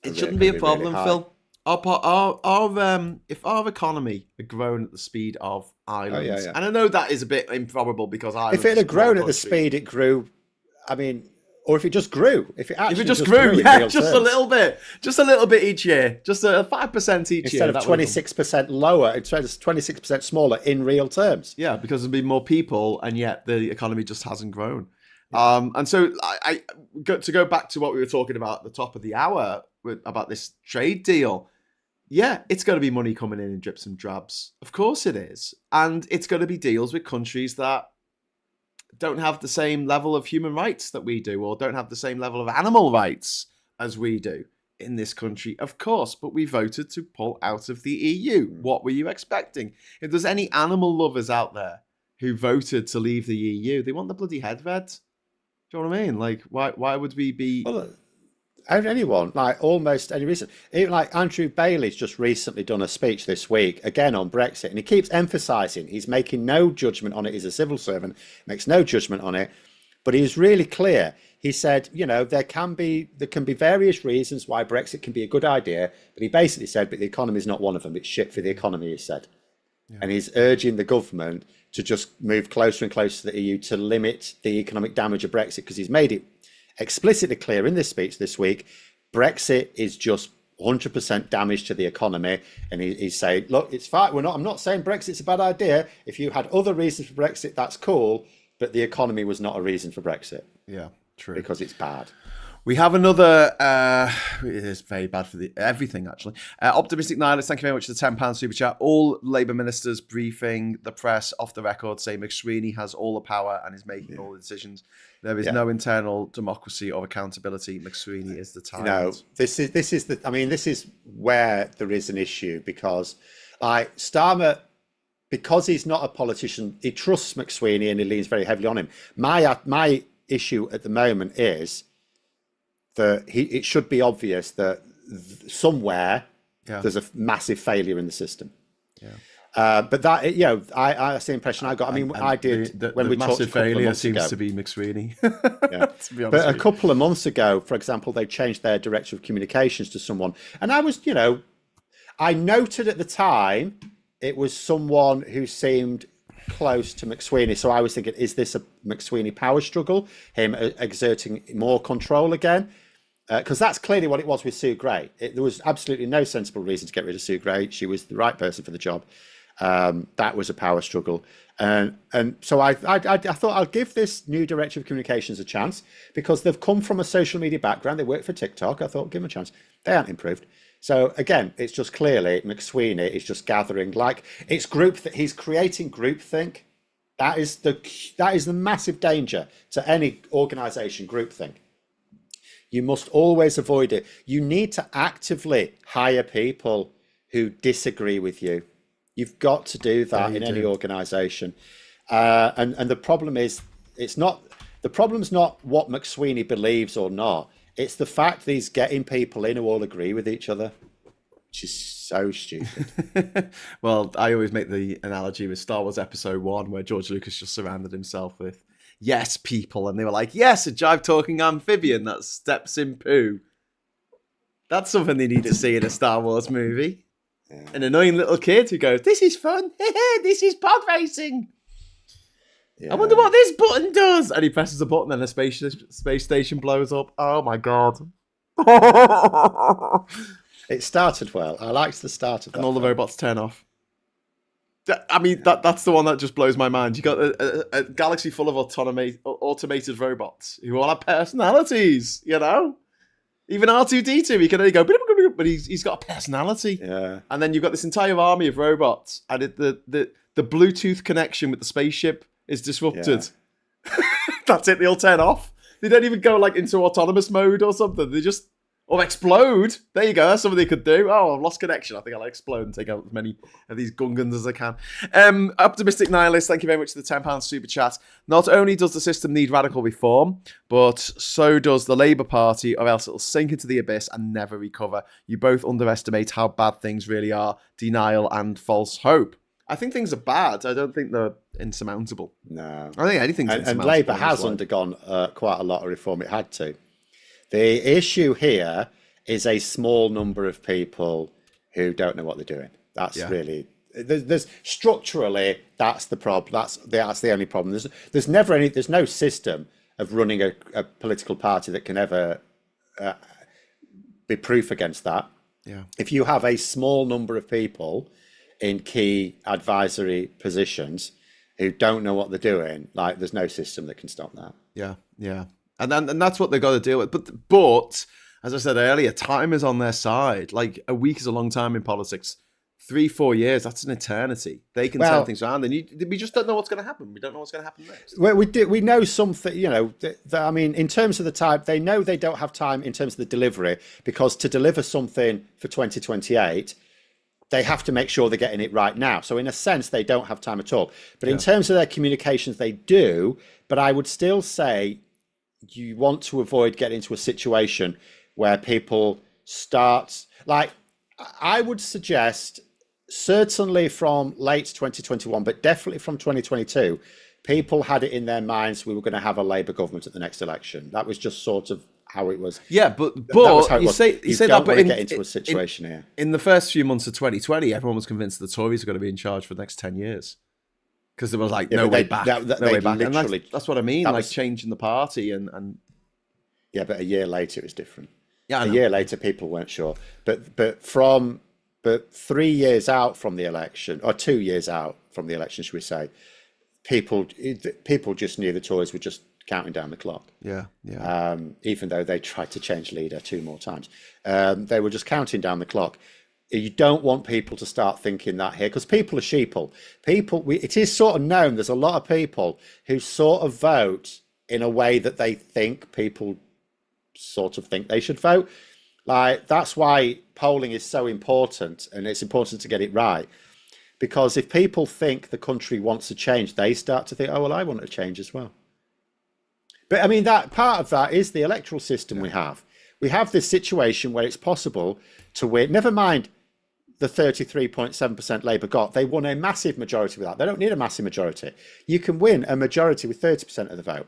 It shouldn't be a problem, really, Phil. If our economy had grown at the speed of Ireland's, and I know that is a bit improbable because Ireland, if it had grown at the speed it grew, I mean, or if it just grew, if it just grew, just a little bit each year, just a 5% each year, instead of 26% lower, it's 26% smaller in real terms. Yeah, because there'd be more people, and yet the economy just hasn't grown. And so I to go back to what we were talking about at the top of the hour about this trade deal. Yeah, it's going to be money coming in drips and drabs. Of course it is. And it's going to be deals with countries that don't have the same level of human rights that we do, or don't have the same level of animal rights as we do in this country, of course, but we voted to pull out of the EU. What were you expecting? If there's any animal lovers out there who voted to leave the EU, they want the bloody head read. Do you know what I mean? Like, why would we be... Well, anyone, like almost any reason. Even like Andrew Bailey's just recently done a speech this week, again on Brexit, and he keeps emphasising he's making no judgment on it. He's a civil servant, makes no judgment on it, but he's really clear. He said, there can be various reasons why Brexit can be a good idea, but he basically said, but the economy is not one of them. It's shit for the economy, he said. Yeah. And he's urging the government to just move closer and closer to the EU to limit the economic damage of Brexit, because he's made it explicitly clear in this speech this week, Brexit is just 100% damage to the economy. And he's saying, look, it's fine. I'm not saying Brexit's a bad idea. If you had other reasons for Brexit, that's cool. But the economy was not a reason for Brexit. Yeah, true. Because it's bad. We have another, it is very bad for everything, actually. Optimistic Nihilist, thank you very much for the £10 super chat. All Labour ministers briefing the press off the record say McSweeney has all the power and is making all the decisions. There is no internal democracy or accountability. McSweeney is the tyrant. This is where there is an issue, because like Starmer, because he's not a politician, he trusts McSweeney and he leans very heavily on him. My issue at the moment is that it should be obvious that somewhere there's a massive failure in the system. Yeah. But that, that's the impression I got. I mean, I did when we talked a couple of months ago. Massive failure seems to be McSweeney. Yeah. To be honest, but a couple of months ago, for example, they changed their director of communications to someone, and I was, I noted at the time it was someone who seemed close to McSweeney. So I was thinking, is this a McSweeney power struggle? Him exerting more control again? Because that's clearly what it was with Sue Gray. There was absolutely no sensible reason to get rid of Sue Gray. She was the right person for the job. That was a power struggle. And so I thought I'll give this new director of communications a chance, because they've come from a social media background. They work for TikTok. I thought, give them a chance. They aren't improved. So again, it's just clearly McSweeney is just gathering, like, it's he's creating groupthink. That is the massive danger to any organisation, groupthink. You must always avoid it. You need to actively hire people who disagree with you. You've got to do that in any organisation. And the problem is, the problem's not what McSweeney believes or not. It's the fact that he's getting people in who all agree with each other, which is so stupid. Well, I always make the analogy with Star Wars Episode 1, where George Lucas just surrounded himself with yes people, and they were like, yes, a jive-talking amphibian that steps in poo. That's something they need to see in a Star Wars movie. Yeah. An annoying little kid who goes, this is fun, this is pod racing. Yeah. I wonder what this button does. And he presses a button and a space station blows up. Oh my God. It started well. I liked the start of that. And all the robots turn off. I mean, that's the one that just blows my mind. You got a galaxy full of automated robots who all have personalities, Even R2-D2, he can only go, but he's got a personality. Yeah. And then you've got this entire army of robots, and the Bluetooth connection with the spaceship is disrupted. Yeah. That's it. They all turn off. They don't even go into autonomous mode or something. They just explode. There you go. That's something they could do. Oh, I've lost connection. I think I'll explode and take out as many of these Gungans as I can. Optimistic Nihilist, thank you very much for the £10 super chat. Not only does the system need radical reform, but so does the Labour Party, or else it'll sink into the abyss and never recover. You both underestimate how bad things really are. Denial and false hope. I think things are bad. I don't think they're insurmountable. No. I think anything's insurmountable. And Labour has undergone quite a lot of reform. It had to. The issue here is a small number of people who don't know what they're doing. That's really... There's structurally, that's the problem. That's the only problem. There's no system of running a political party that can ever be proof against that. Yeah. If you have a small number of people in key advisory positions who don't know what they're doing, there's no system that can stop that. Yeah, yeah. And that's what they've got to deal with. But as I said earlier, time is on their side. A week is a long time in politics. 3-4 years, that's an eternity. They can turn things around, and we just don't know what's going to happen. We don't know what's going to happen next. Well, we know something, I mean, in terms of the time, they know they don't have time in terms of the delivery, because to deliver something for 2028, they have to make sure they're getting it right now. So in a sense, they don't have time at all. But in terms of their communications, they do. But I would still say you want to avoid getting into a situation where people start, like, I would suggest, certainly from late 2021, but definitely from 2022, people had it in their minds we were going to have a Labour government at the next election. That was just sort of how it was. Yeah, but you say that, but get into a situation here. In the first few months of 2020, everyone was convinced the Tories are going to be in charge for the next 10 years. Because there was like no way back. No way back. And that's what I mean, like changing the party and yeah, but a year later it was different. Yeah, a year later people weren't sure. But 3 years out from the election, or 2 years out from the election, should we say, people just knew the Tories were just counting down the clock. Yeah. Even though they tried to change leader 2 more times, they were just counting down the clock. You don't want people to start thinking that here, because people are sheeple. It is sort of known there's a lot of people who sort of vote in a way that they think people sort of think they should vote. Like, that's why polling is so important, and it's important to get it right. Because if people think the country wants a change, they start to think, oh, well, I want a change as well. But I mean, that part of that is the electoral system we have. We have this situation where it's possible to win. Never mind the 33.7% Labour got. They won a massive majority with that. They don't need a massive majority. You can win a majority with 30% of the vote.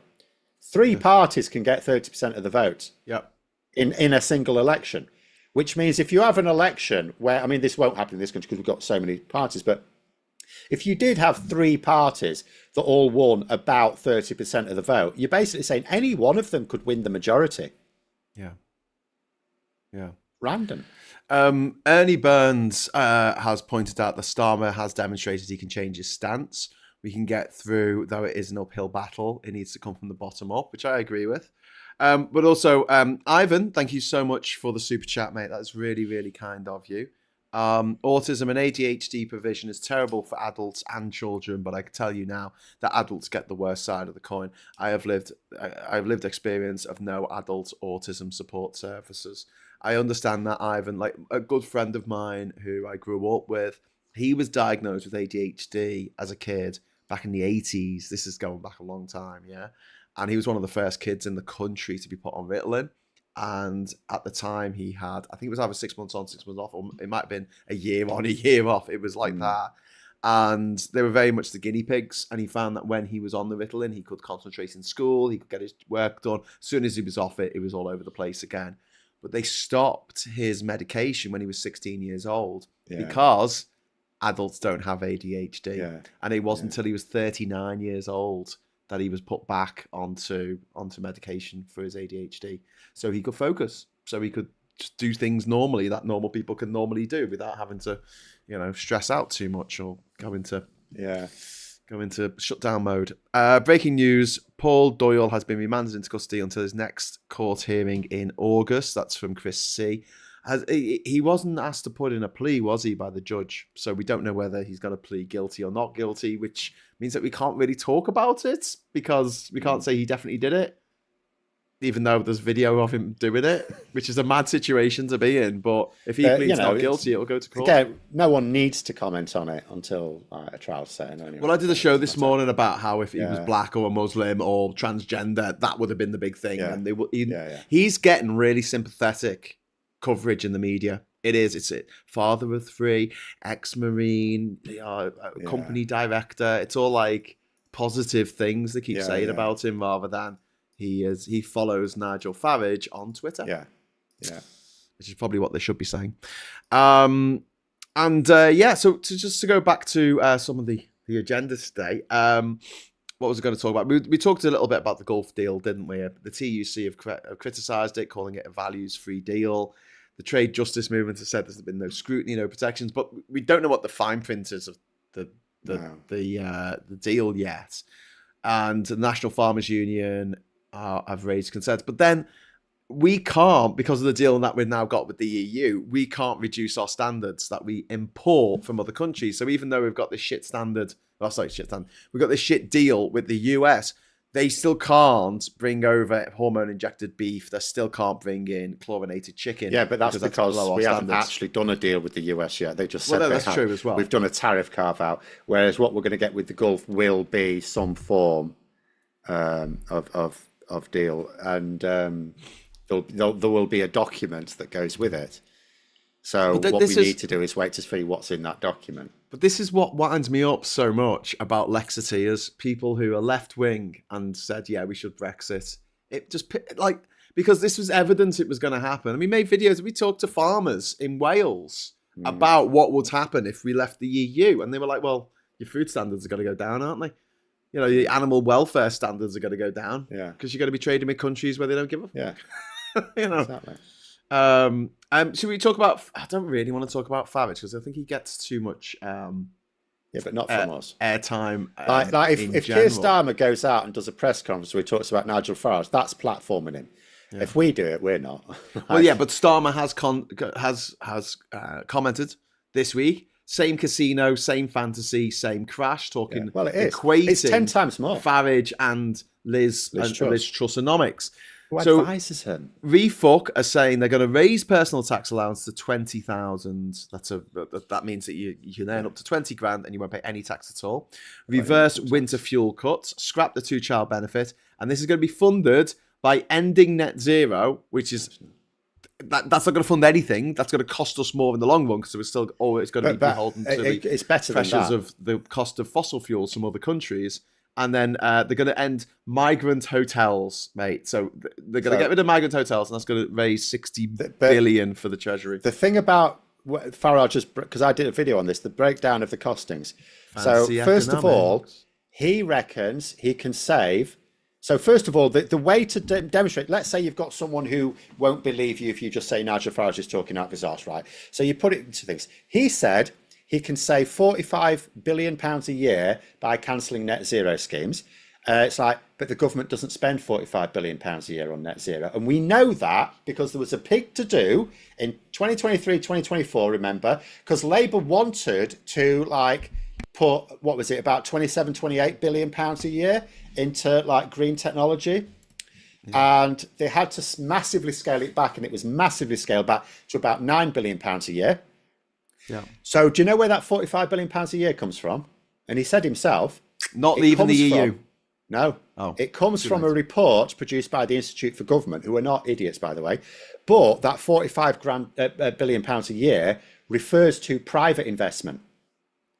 3 parties can get 30% of the vote in a single election, which means if you have an election where, I mean, this won't happen in this country because we've got so many parties, but if you did have 3 parties that all won about 30% of the vote, you're basically saying any one of them could win the majority. Yeah. Random. Ernie Burns has pointed out that Starmer has demonstrated he can change his stance. We can get through, though it is an uphill battle. It needs to come from the bottom up, which I agree with. But also, Ivan, thank you so much for the super chat, mate. That's really, really kind of you. Autism and ADHD provision is terrible for adults and children, but I can tell you now that adults get the worst side of the coin. I've lived experience of no adult autism support services. I understand that, Ivan. Like, a good friend of mine who I grew up with, he was diagnosed with ADHD as a kid back in the 80s. This is going back a long time, yeah. And he was one of the first kids in the country to be put on Ritalin. And at the time he had, I think it was either 6 months on, 6 months off, or it might have been a year on, a year off. It was like that. And they were very much the guinea pigs. And he found that when he was on the Ritalin, he could concentrate in school, he could get his work done. As soon as he was off it, it was all over the place again. But they stopped his medication when he was 16 years old because adults don't have ADHD. Yeah. And it wasn't until he was 39 years old that he was put back onto medication for his ADHD. So he could focus. So he could just do things normally that normal people can normally do without having to, stress out too much or go into shutdown mode. Breaking news, Paul Doyle has been remanded into custody until his next court hearing in August. That's from Chris C. He wasn't asked to put in a plea, was he, by the judge? So we don't know whether he's going to plead guilty or not guilty, which means that we can't really talk about it because we can't say he definitely did it, even though there's video of him doing it, which is a mad situation to be in. But if he pleads not guilty, it'll go to court. Again, no one needs to comment on it until a trial's set. Anyway. Well, I did a show this morning about how if he was black or a Muslim or transgender, that would have been the big thing. Yeah. And he's getting really sympathetic coverage in the media. It's a father of 3, ex-Marine, company director. It's all like positive things they keep saying about him rather than he follows Nigel Farage on Twitter. Yeah. Which is probably what they should be saying. So to go back to some of the agenda today, what was I going to talk about? We talked a little bit about the Gulf deal, didn't we? The TUC have criticised it, calling it a values-free deal. The trade justice movement has said there's been no scrutiny, no protections, but we don't know what the fine print is of the deal yet. And the National Farmers Union have raised concerns. But then we can't, because of the deal that we've now got with the EU, we can't reduce our standards that we import from other countries. So even though we've got this shit standard, we've got this shit deal with the US, they still can't bring over hormone-injected beef. They still can't bring in chlorinated chicken. Yeah, but that's because we haven't actually done a deal with the US yet. They just said that's true as well. We've done a tariff carve-out, whereas what we're going to get with the Gulf will be some form of deal, and there will be a document that goes with it. So what we need to do is wait to see what's in that document. But this is what winds me up so much about Lexiteers, people who are left-wing and said, yeah, we should Brexit. It just, like, because this was evidence it was going to happen. And we made videos, we talked to farmers in Wales about what would happen if we left the EU. And they were like, well, your food standards are going to go down, aren't they? You know, the animal welfare standards are going to go down. Yeah. Because you're going to be trading with countries where they don't give a fuck. Yeah. You know. Exactly. Should we talk about? I don't really want to talk about Farage because I think he gets too much. Yeah, but not from us. Airtime. Like if Keir Starmer goes out and does a press conference where he talks about Nigel Farage, that's platforming him. Yeah. If we do it, we're not. Well, yeah, but Starmer has commented this week. Same casino, same fantasy, same crash. Talking. Yeah. Well, it is. Equating it's 10 times more. Farage and Liz Truss-onomics. Who advises him? Refuck are saying they're going to raise personal tax allowance to 20,000. That means that you can earn up to 20 grand and you won't pay any tax at all. Reverse winter fuel cuts, scrap the 2-child benefit, and this is going to be funded by ending net zero, which is that's not going to fund anything. That's going to cost us more in the long run because we're still always going to be beholden to it's better pressures of the cost of fossil fuels from other countries. And then they're going to end migrant hotels, mate. So they're going to get rid of migrant hotels, and that's going to raise 60 billion for the Treasury. The thing about Farage, because I did a video on this, the breakdown of the costings. Fancy first of all, he reckons he can save. So first of all, the way to demonstrate, let's say you've got someone who won't believe you if you just say Nigel Farage is talking out of his arse, right? So you put it into things. He said he can save £45 billion a year by cancelling net zero schemes. It's like, but the government doesn't spend £45 billion a year on net zero. And we know that because there was a big to do in 2023, 2024, remember, because Labour wanted to put, what was it, about 27, 28 billion pounds a year into green technology. Yeah. And they had to massively scale it back, and it was massively scaled back to about £9 billion a year. Yeah. So do you know where that £45 billion a year comes from? And he said himself, not leaving the EU. No. Oh, it comes from a report produced by the Institute for Government, who are not idiots, by the way. But that £45 billion a year refers to private investment.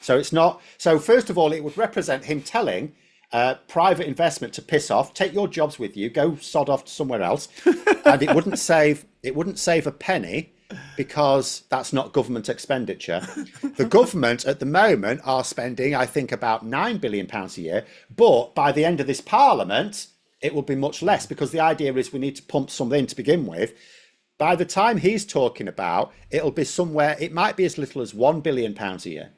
So it's not. So first of all, it would represent him telling private investment to piss off, take your jobs with you, go sod off to somewhere else, and it wouldn't save a penny. Because that's not government expenditure. The government at the moment are spending, I think, about £9 billion a year. But by the end of this parliament, it will be much less because the idea is we need to pump something in to begin with. By the time he's talking about, it'll be somewhere, it might be as little as £1 billion a year.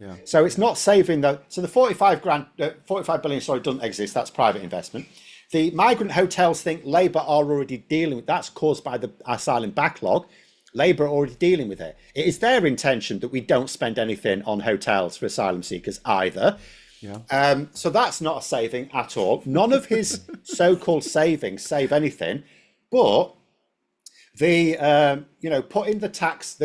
Yeah. So it's not saving so the 45 billion, doesn't exist. That's private investment. The migrant hotels thing, Labour are already dealing with. That's caused by the asylum backlog. Labour are already dealing with it. It is their intention that we don't spend anything on hotels for asylum seekers either. Yeah. So that's not a saving at all. None of his so-called savings save anything. But the putting the tax,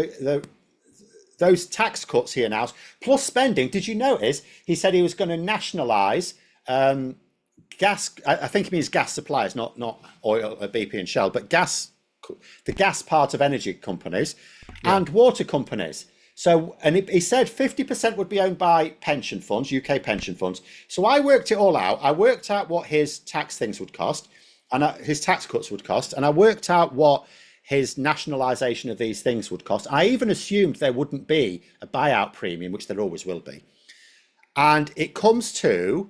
those tax cuts he announced, plus spending. Did you notice he said he was going to nationalise gas? I think he means gas suppliers, not oil, BP and Shell, but the gas part of energy companies and water companies. So, and he said 50% would be owned by pension funds, UK pension funds. So I worked it all out. I worked out what his tax things would cost and his tax cuts would cost. And I worked out what his nationalisation of these things would cost. I even assumed there wouldn't be a buyout premium, which there always will be. And it comes to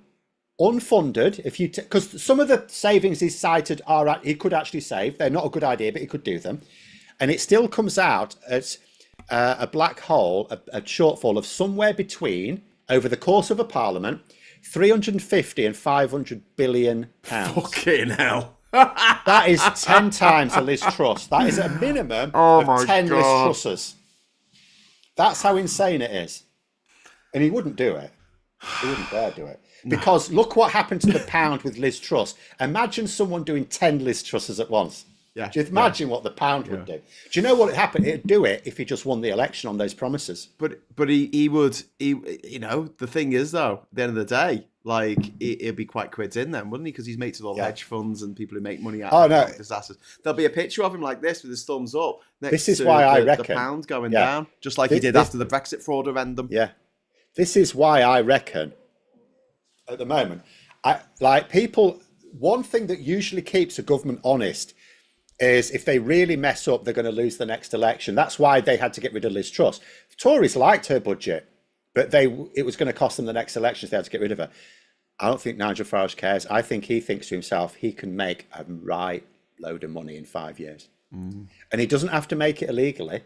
unfunded, because some of the savings he's cited he could actually save. They're not a good idea, but he could do them. And it still comes out as a black hole, a shortfall of somewhere between, over the course of a parliament, 350 and 500 billion pounds. Fucking hell. That is 10 times a Liz Truss. That is a minimum of 10 Liz Trusses. That's how insane it is. And he wouldn't do it. He wouldn't dare do it. Because look what happened to the pound with Liz Truss. Imagine someone doing 10 Liz Trusses at once. Yeah. Do you imagine what the pound would do? Do you know what would happen? It'd do it if he just won the election on those promises. But he would, you know, the thing is though, at the end of the day, like he'd be quite quid in then, wouldn't he? Because he's mates with all the hedge funds and people who make money out of disasters. There'll be a picture of him like this with his thumbs up. This is why I reckon the pound going down, just like he did after the Brexit fraud referendum. Yeah, this is why I reckon. At the moment, one thing that usually keeps a government honest is if they really mess up, they're going to lose the next election. That's why they had to get rid of Liz Truss. The Tories liked her budget, but it was going to cost them the next election, so they had to get rid of her. I don't think Nigel Farage cares. I think he thinks to himself, he can make a right load of money in 5 years. And he doesn't have to make it illegally.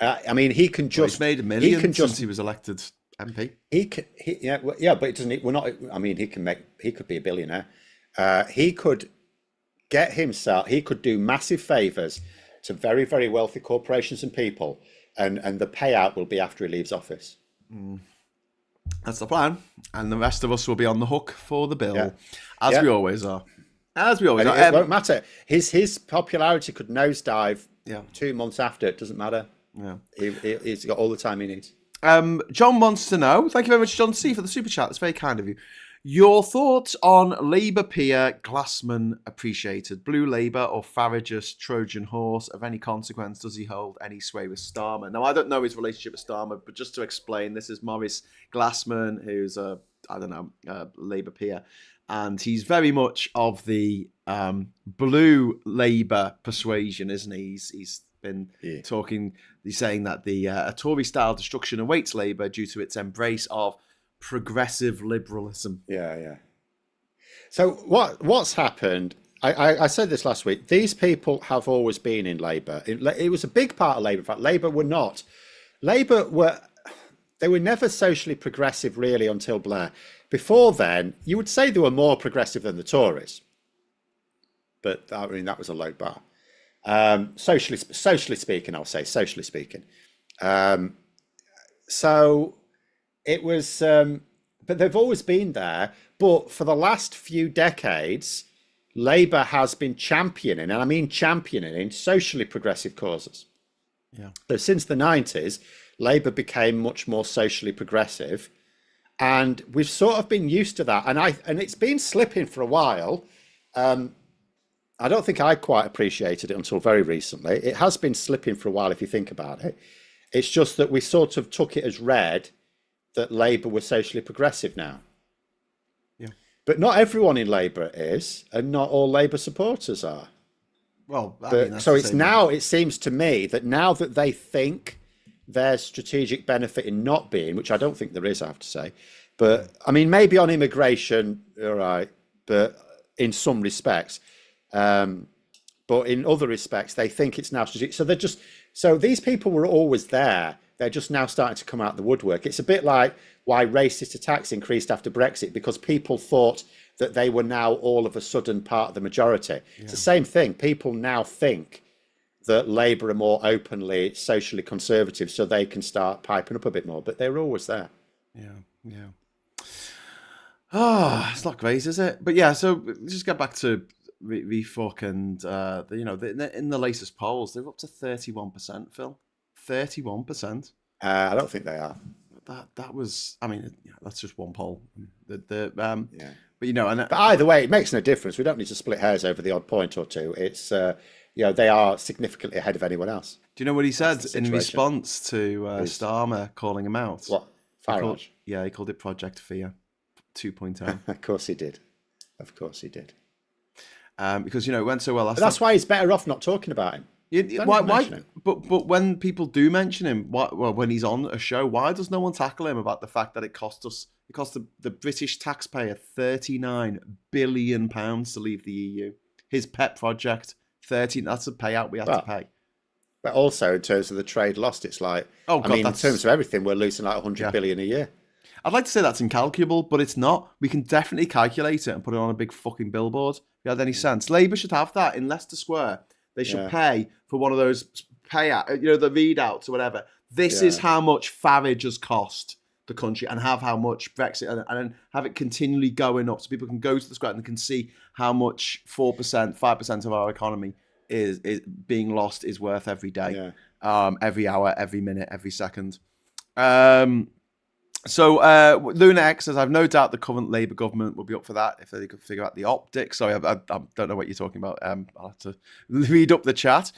I mean, he can just... Well, he's made $1 million since he was elected MP. But it doesn't... We're not... I mean, he could be a billionaire. He could... get himself, he could do massive favors to very, very wealthy corporations and people, and the payout will be after he leaves office. That's the plan, and the rest of us will be on the hook for the bill, as we always are. As we always are. It won't matter. His popularity could nosedive 2 months after. It doesn't matter. Yeah, he's got all the time he needs. John wants to know. Thank you very much, John C, for the super chat. That's very kind of you. Your thoughts on Labour peer Glassman appreciated? Blue Labour or Farage's Trojan horse? Of any consequence, does he hold any sway with Starmer? Now, I don't know his relationship with Starmer, but just to explain, this is Maurice Glassman, who's a Labour peer, and he's very much of the Blue Labour persuasion, isn't he? He's been talking, he's saying that a Tory-style destruction awaits Labour due to its embrace of progressive liberalism. Yeah. So what's happened? I said this last week. These people have always been in Labour. It was a big part of Labour. In fact, Labour were not. They were never socially progressive really until Blair. Before then, you would say they were more progressive than the Tories. But I mean, that was a low bar. Socially speaking, I'll say socially speaking. So it was, but they've always been there. But for the last few decades, Labour has been championing, and I mean championing, socially progressive causes. Yeah. So since the 90s, Labour became much more socially progressive, and we've sort of been used to that. And it's been slipping for a while. I don't think I quite appreciated it until very recently. It has been slipping for a while if you think about it. It's just that we sort of took it as read that Labour was socially progressive now. Yeah. But not everyone in Labour is, and not all Labour supporters are. Well, so it's now, it seems to me that now that they think there's strategic benefit in not being, which I don't think there is, I have to say, but I mean, maybe on immigration, all right, but in some respects, but in other respects, they think it's now strategic. So these people were always there. They're just now starting to come out of the woodwork. It's a bit like why racist attacks increased after Brexit, because people thought that they were now all of a sudden part of the majority. Yeah. It's the same thing. People now think that Labour are more openly socially conservative, so they can start piping up a bit more, but they were always there. Yeah. Oh, it's not great, is it? But yeah, so just get back to Refuck and, in the latest polls, they're up to 31%, Phil. 31%. I don't think they are. That was, I mean, that's just one poll. Yeah. But either way, it makes no difference. We don't need to split hairs over the odd point or two. It's, they are significantly ahead of anyone else. Do you know what he said in response to Starmer calling him out? What? Farage? He called it Project Fear 2.0. Of course he did. Because, it went so well last time. That's why he's better off not talking about him. Why? But when people do mention him, when he's on a show, why does no one tackle him about the fact that it cost the British taxpayer £39 billion to leave the EU? His pet project, that's a payout we had to pay. But also in terms of the trade lost, it's like, in terms of everything, we're losing like 100 billion a year. I'd like to say that's incalculable, but it's not. We can definitely calculate it and put it on a big fucking billboard. If it had any sense, Labour should have that in Leicester Square. They should pay for one of those payout, the readouts or whatever. This is how much Farage has cost the country, and have how much Brexit, and have it continually going up, so people can go to the square and can see how much 4%, 5% of our economy is being lost, is worth every day, every hour, every minute, every second. So Luna X says, I've no doubt the current Labour government will be up for that if they could figure out the optics. Sorry, I don't know what you're talking about. I'll have to read up the chat.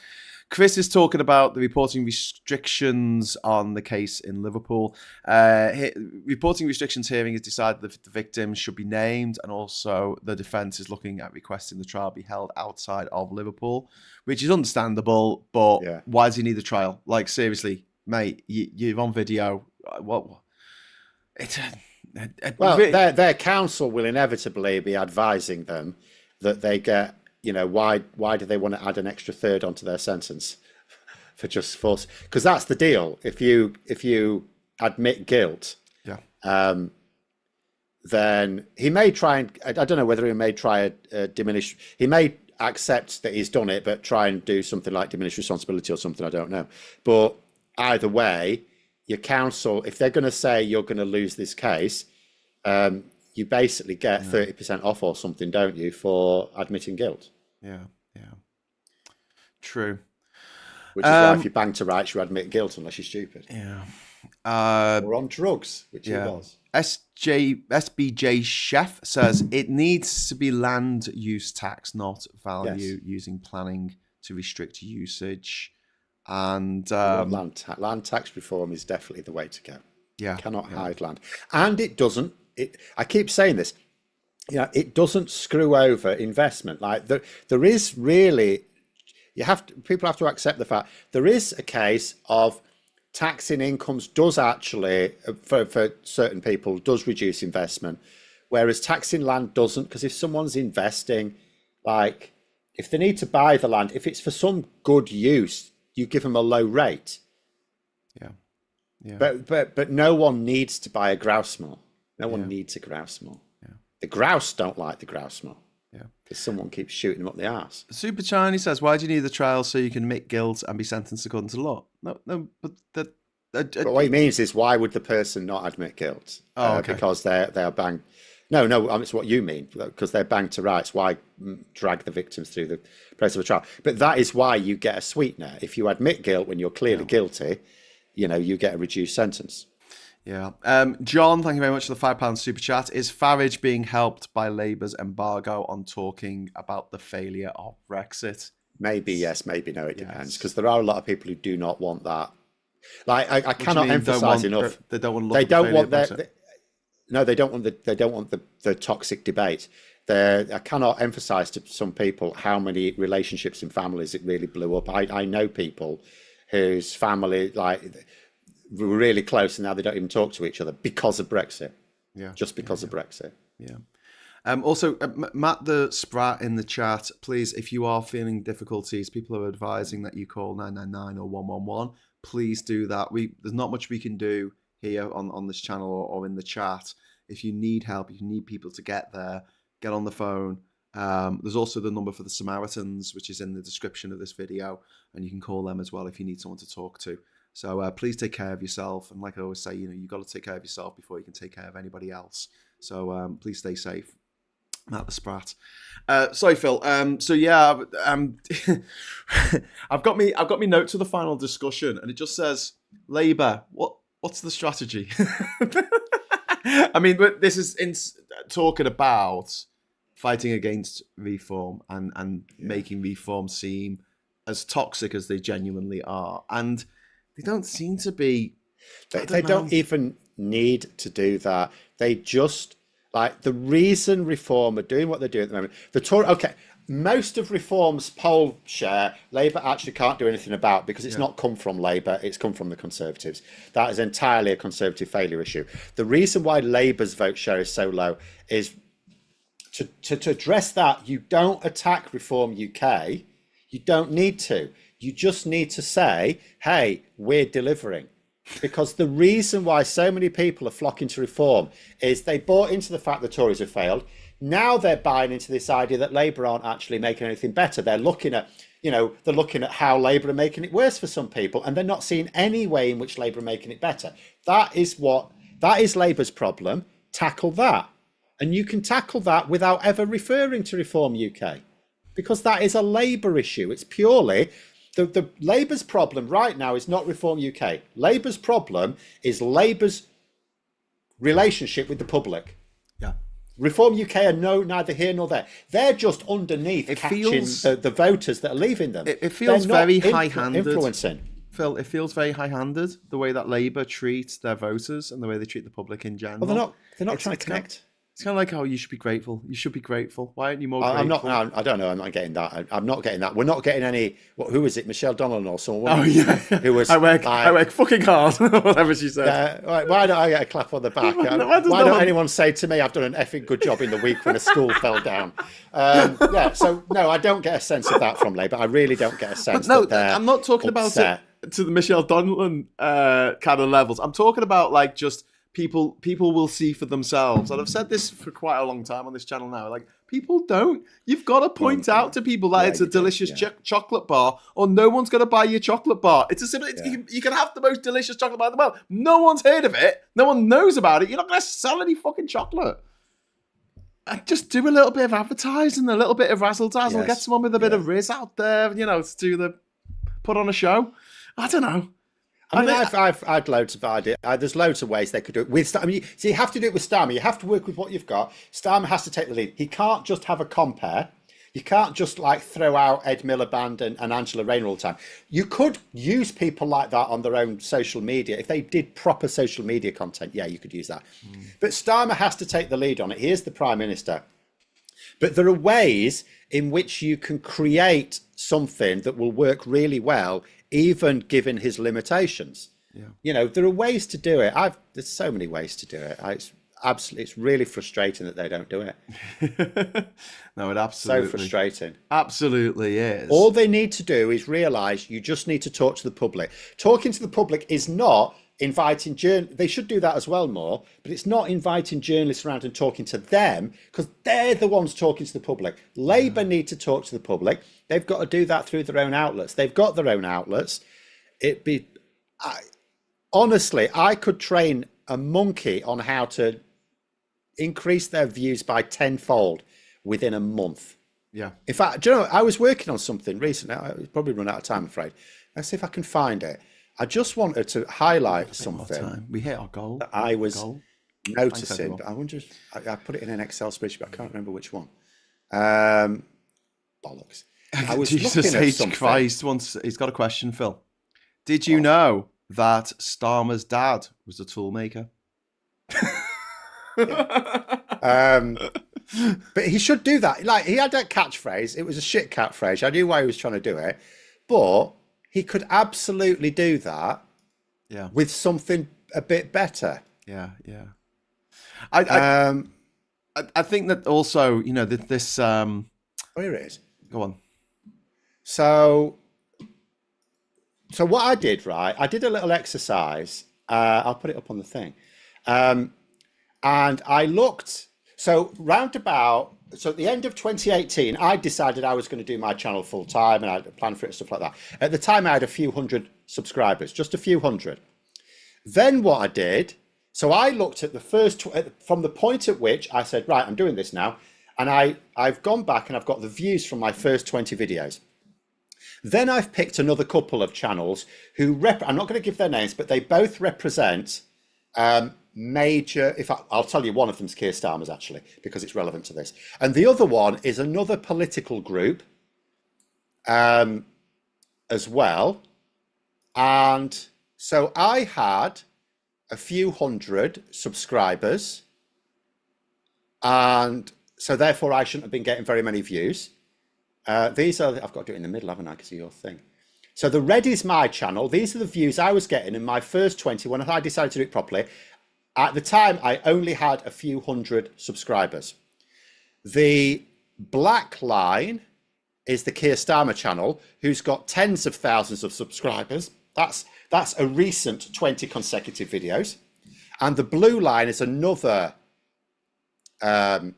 Chris is talking about the reporting restrictions on the case in Liverpool. Reporting restrictions hearing has decided that the victims should be named, and also the defence is looking at requesting the trial be held outside of Liverpool, which is understandable, but why does he need the trial? Like, seriously, mate, you're on video. What? Their counsel will inevitably be advising them that they get, why do they want to add an extra third onto their sentence for just force? Because that's the deal. If you admit guilt, then he may try and, I don't know whether he may try diminish. He may accept that he's done it, but try and do something like diminished responsibility or something. I don't know. But either way, your counsel, if they're going to say you're going to lose this case, you basically get 30% off or something, don't you, for admitting guilt? Yeah. True. Which is why if you bang to rights, you admit guilt unless you're stupid. Yeah. Or on drugs, which he was. SBJ Chef says it needs to be land use tax, not value using planning to restrict usage. And land tax reform is definitely the way to go. Yeah, cannot hide land, and it doesn't. I keep saying this. It doesn't screw over investment. Like there is really, people have to accept the fact there is a case of taxing incomes does actually for certain people does reduce investment, whereas taxing land doesn't, because if someone's investing, like if they need to buy the land, if it's for some good use, you give them a low rate. But no one needs to buy a grouse moor. No one needs a grouse moor. The grouse don't like the grouse moor. Because someone keeps shooting them up the arse. Super Chinese says, why do you need the trial so you can admit guilt and be sentenced according to law? No, but but what he means is, why would the person not admit guilt? Because they are banged. No, it's what you mean, because they're banged to rights. Why drag the victims through the process of a trial? But that is why you get a sweetener. If you admit guilt when you're clearly guilty, you get a reduced sentence. Yeah. John, thank you very much for the £5 super chat. Is Farage being helped by Labour's embargo on talking about the failure of Brexit? Maybe yes, maybe no. It depends, because there are a lot of people who do not want that. Like I cannot emphasise enough. They don't want to look they at don't want Brexit. No, they don't want the toxic debate. I cannot emphasize to some people how many relationships and families it really blew up. I know people whose family were really close and now they don't even talk to each other because of Brexit. Just because of Brexit. Also, Matt the Sprat in the chat, please, if you are feeling difficulties, people are advising that you call 999 or 111. Please do that. There's not much we can do here on this channel or in the chat. If you need help, if you need people to get there, get on the phone. There's also the number for the Samaritans, which is in the description of this video, and you can call them as well if you need someone to talk to. So please take care of yourself, and like I always say, you've got to take care of yourself before you can take care of anybody else. So please stay safe. Matt the Sprat. Sorry, Phil. I've got me notes of the final discussion, and it just says Labour. What's the strategy? I mean, but this is talking about fighting against reform and making reform seem as toxic as they genuinely are, and they don't seem to be. They don't even need to do that. They just the reason Reform are doing what they're doing at the moment. Most of Reform's poll share, Labour actually can't do anything about, because it's not come from Labour, it's come from the Conservatives. That is entirely a Conservative failure issue. The reason why Labour's vote share is so low is to address that. You don't attack Reform UK. You don't need to. You just need to say, hey, we're delivering. Because the reason why so many people are flocking to reform is they bought into the fact the Tories have failed. Now they're buying into this idea that Labour aren't actually making anything better. They're looking at, they're looking at how Labour are making it worse for some people, and they're not seeing any way in which Labour are making it better. That is Labour's problem. Tackle that. And you can tackle that without ever referring to Reform UK, because that is a Labour issue. It's purely the Labour's problem right now is not Reform UK. Labour's problem is Labour's relationship with the public. Yeah. Reform UK are neither here nor there. They're just underneath catching the voters that are leaving them. It feels very high-handed. Influencing. Phil, it feels very high-handed, the way that Labour treats their voters and the way they treat the public in general. Well, they're not trying to connect. It's kind of like, you should be grateful. You should be grateful. Why aren't you more grateful? I don't know. I'm not getting that. I'm not getting that. We're not getting any. Who was it? Michelle Donnellan or someone? Oh, yeah. Who was? I work fucking hard. Whatever she said. Why don't I get a clap on the back? Why don't anyone say to me, I've done an effing good job in the week when a school fell down? So no, I don't get a sense of that from Labour. I really don't get a sense. But no, I'm not talking about it to the Michelle Donnellan kind of levels. I'm talking about like just people will see for themselves. And I've said this for quite a long time on this channel now. Like, people don't. You've got to point out to people that it's a delicious chocolate bar, or no one's going to buy your chocolate bar. It's as simple. You can have the most delicious chocolate bar in the world. No one's heard of it. No one knows about it. You're not going to sell any fucking chocolate. And just do a little bit of advertising, a little bit of razzle dazzle. Get someone with a bit of Riz out there, to put on a show. I don't know. I've had loads of ideas. There's loads of ways they could do it with Starmer. So you have to do it with Starmer. You have to work with what you've got. Starmer has to take the lead. He can't just have a compare. You can't just throw out Ed Miliband and Angela Rayner all the time. You could use people like that on their own social media. If they did proper social media content, you could use that. But Starmer has to take the lead on it. He is the Prime Minister. But there are ways in which you can create something that will work really well, even given his limitations. There are ways to do it. There's so many ways to do it. It's really frustrating that they don't do it. No, it absolutely. So frustrating. Absolutely is. All they need to do is realise you just need to talk to the public. Talking to the public is not inviting they should do that as well more, but it's not inviting journalists around and talking to them, because they're the ones talking to the public. Labour need to talk to the public. They've got to do that through their own outlets. They've got their own outlets. Honestly, I could train a monkey on how to increase their views by tenfold within a month. Yeah. In fact, do you know, I was working on something recently. I've probably run out of time, I'm afraid. Let's see if I can find it. I just wanted to highlight something. We hit our goal. That I was noticing, but I wonder if I put it in an Excel spreadsheet, but I can't remember which one. Bollocks. I was Jesus looking at H. something. Christ, he's got a question, Phil. Did you know that Starmer's dad was a tool maker? But he should do that. Like, he had that catchphrase. It was a shit catchphrase. I knew why he was trying to do it, but he could absolutely do that with something a bit better. Yeah. I think that also, this... Here it is. Go on. So what I did, right, I did a little exercise. I'll put it up on the thing. And I looked... So at the end of 2018, I decided I was going to do my channel full time, and I had a plan for it and stuff like that. At the time, I had a few hundred subscribers, just a few hundred. Then what I did, so I looked at the first, from the point at which I said, right, I'm doing this now. And I've gone back and I've got the views from my first 20 videos. Then I've picked another couple of channels who I'm not going to give their names, but they both represent major, I'll tell you, one of them's Keir Starmer's, actually, because it's relevant to this. And the other one is another political group as well. And so I had a few hundred subscribers, and so therefore I shouldn't have been getting very many views. I've got to do it in the middle, haven't I, because of your thing. So the red is my channel. These are the views I was getting in my first 20 when I decided to do it properly. At the time, I only had a few hundred subscribers. The black line is the Keir Starmer channel, who's got tens of thousands of subscribers. That's That's a recent 20 consecutive videos. And the blue line is another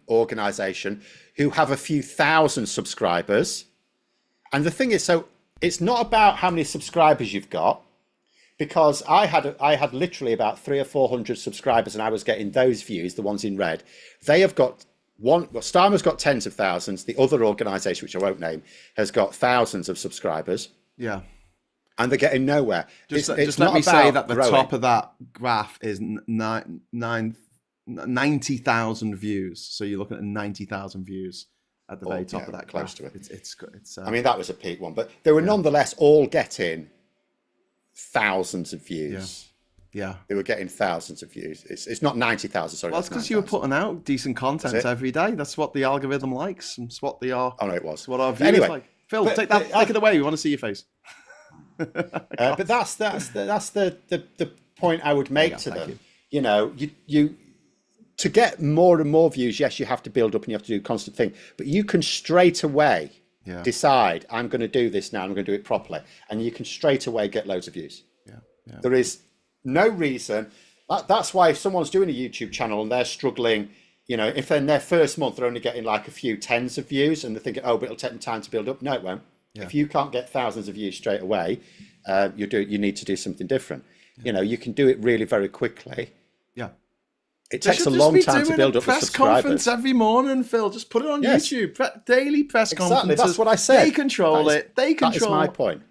organization who have a few thousand subscribers. And the thing is, so it's not about how many subscribers you've got, because I had literally about 300 or 400 subscribers, and I was getting those views, the ones in red. They have got Starmer's got tens of thousands. The other organization, which I won't name, has got thousands of subscribers. Yeah. And they're getting nowhere. Just let me say that the top of that graph is 90,000 views. So you're looking at 90,000 views at the very top of that close graph. to it. It's I mean, that was a peak one, but they were nonetheless all getting thousands of views. Yeah. They were getting thousands of views. It's not 90,000, sorry. Well, it's because you were putting out decent content every day. That's what the algorithm likes. It's what they are. Oh, no, it was. It's what our viewers like. Phil, take it away. We want to see your face. But that's the point I would make to them. You know, you to get more and more views, yes, you have to build up and you have to do a constant thing, but you can straight away decide, I'm going to do this now, I'm going to do it properly, and you can straight away get loads of views. There is no reason. That's why if someone's doing a YouTube channel and they're struggling, you know, if in their first month they're only getting like a few tens of views and they're thinking, oh, but it'll take them time to build up. No, it won't. If you can't get thousands of views straight away, you need to do something different. You know, you can do it really very quickly. Yeah. It takes a long time to build up the subscribers. Press conference every morning, Phil. Just put it on YouTube. Daily press conferences. That's what I said. They control it. They control. That is my point.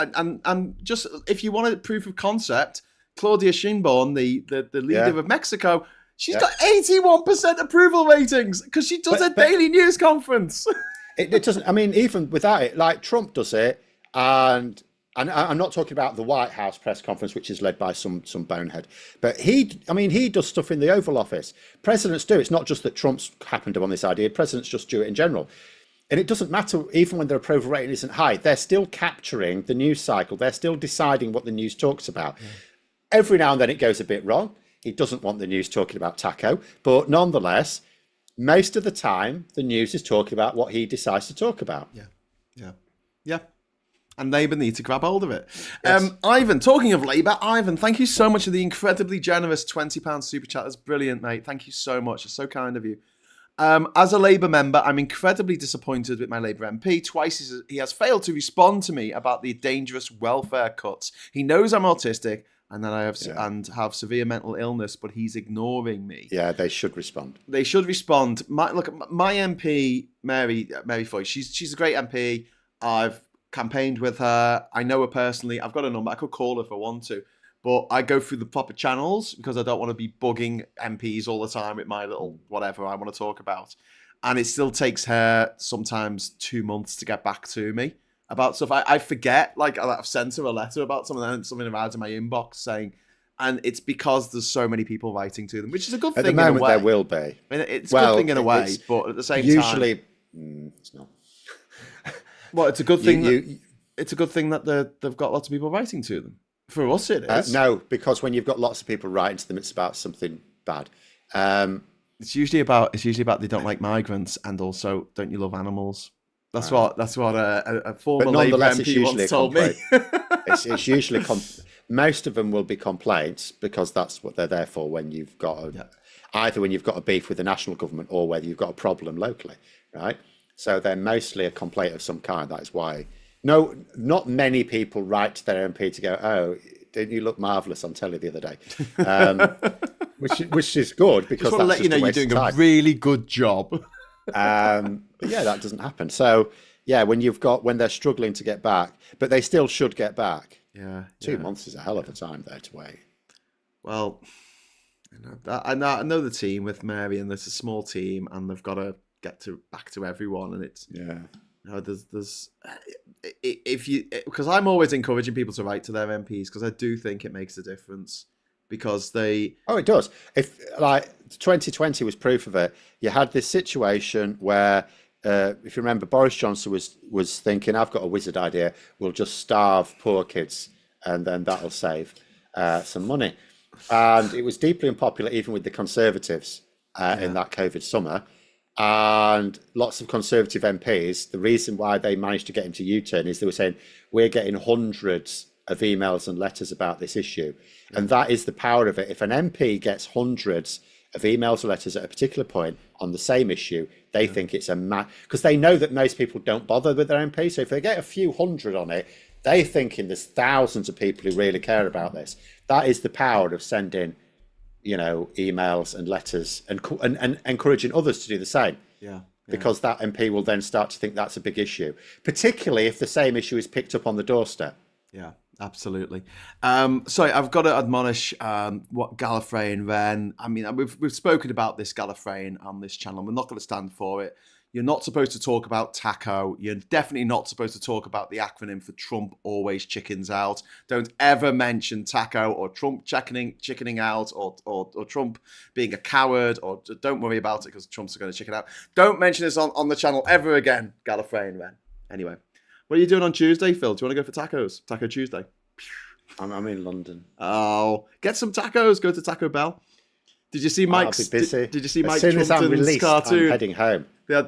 And just if you wanted proof of concept, Claudia Sheinbaum, the leader of Mexico, she's got 81% approval ratings because she does a daily news conference. It doesn't. I mean, even without it, like Trump does it, and I'm not talking about the White House press conference, which is led by some bonehead, but he does stuff in the Oval Office. Presidents do. It's not just that Trump's happened on this idea. Presidents just do it in general. And it doesn't matter, even when their approval rating isn't high, they're still capturing the news cycle. They're still deciding what the news talks about. Every now and then it goes a bit wrong. He doesn't want the news talking about taco, but nonetheless, most of the time, the news is talking about what he decides to talk about. Yeah. And Labour need to grab hold of it. Yes. Ivan, talking of Labour, Ivan, thank you so much for the incredibly generous £20 super chat. That's brilliant, mate. Thank you so much. It's so kind of you. As a Labour member, I'm incredibly disappointed with my Labour MP. Twice he has failed to respond to me about the dangerous welfare cuts. He knows I'm autistic and that I have severe mental illness, but he's ignoring me. Yeah, they should respond. They should respond. My MP, Mary Foy, she's a great MP. I've campaigned with her. I know her personally. I've got a number. I could call her if I want to. But I go through the proper channels because I don't want to be bugging MPs all the time with my little whatever I want to talk about. And it still takes her sometimes 2 months to get back to me about stuff. I forget, like I've sent her a letter about something and something arrived in my inbox saying, and it's because there's so many people writing to them, which is a good thing in a way. At the moment there will be. I mean, it's a good thing in a way, but at the same time... it's not. Well, it's a good thing. It's a good thing that they've got lots of people writing to them. For us, it is. No, because when you've got lots of people writing to them, it's about something bad. It's usually about they don't like migrants and also don't you love animals. That's what a former Labour MP once told me. It's usually most of them will be complaints because that's what they're there for. When you've got either when you've got a beef with the national government or whether you've got a problem locally, right? So they're mostly a complaint of some kind. That is why. No, not many people write to their MP to go, oh, didn't you look marvellous on telly the other day? Which is good because just want to let you know you're doing a really good job. But yeah, that doesn't happen. So yeah, when they're struggling to get back, but they still should get back. Yeah, 2 months is a hell of a time there to wait. Well, I know the team with Mary, and there's a small team, and they've got to get back to everyone, and it's there's if you, because I'm always encouraging people to write to their MPs because I do think it makes a difference because it does. If like 2020 was proof of it. You had this situation where if you remember, Boris Johnson was thinking, I've got a wizard idea, we'll just starve poor kids and then that'll save some money, and it was deeply unpopular even with the Conservatives in that COVID summer. And lots of Conservative MPs, the reason why they managed to get him to U-turn is they were saying, we're getting hundreds of emails and letters about this issue. And that is the power of it. If an MP gets hundreds of emails or letters at a particular point on the same issue, they think it's because they know that most people don't bother with their MP. So if they get a few hundred on it, they thinking there's thousands of people who really care about this. That is the power of sending, emails and letters and encouraging others to do the same. Yeah. Because that MP will then start to think that's a big issue, particularly if the same issue is picked up on the doorstep. Yeah, absolutely. Sorry, I've got to admonish what Gallifreyan Wren. I mean, we've spoken about this Gallifreyan on this channel. We're not going to stand for it. You're not supposed to talk about taco. You're definitely not supposed to talk about the acronym for Trump always chickens out. Don't ever mention taco or Trump chickening out or Trump being a coward, or don't worry about it because Trump's going to chicken out. Don't mention this on the channel ever again, Gallifreyan Wren. Anyway, what are you doing on Tuesday, Phil? Do you want to go for tacos? Taco Tuesday? I'm in London. Oh, get some tacos. Go to Taco Bell. Did you see Mike's? Did you see Mike Trumpton's cartoon? I'm heading home. I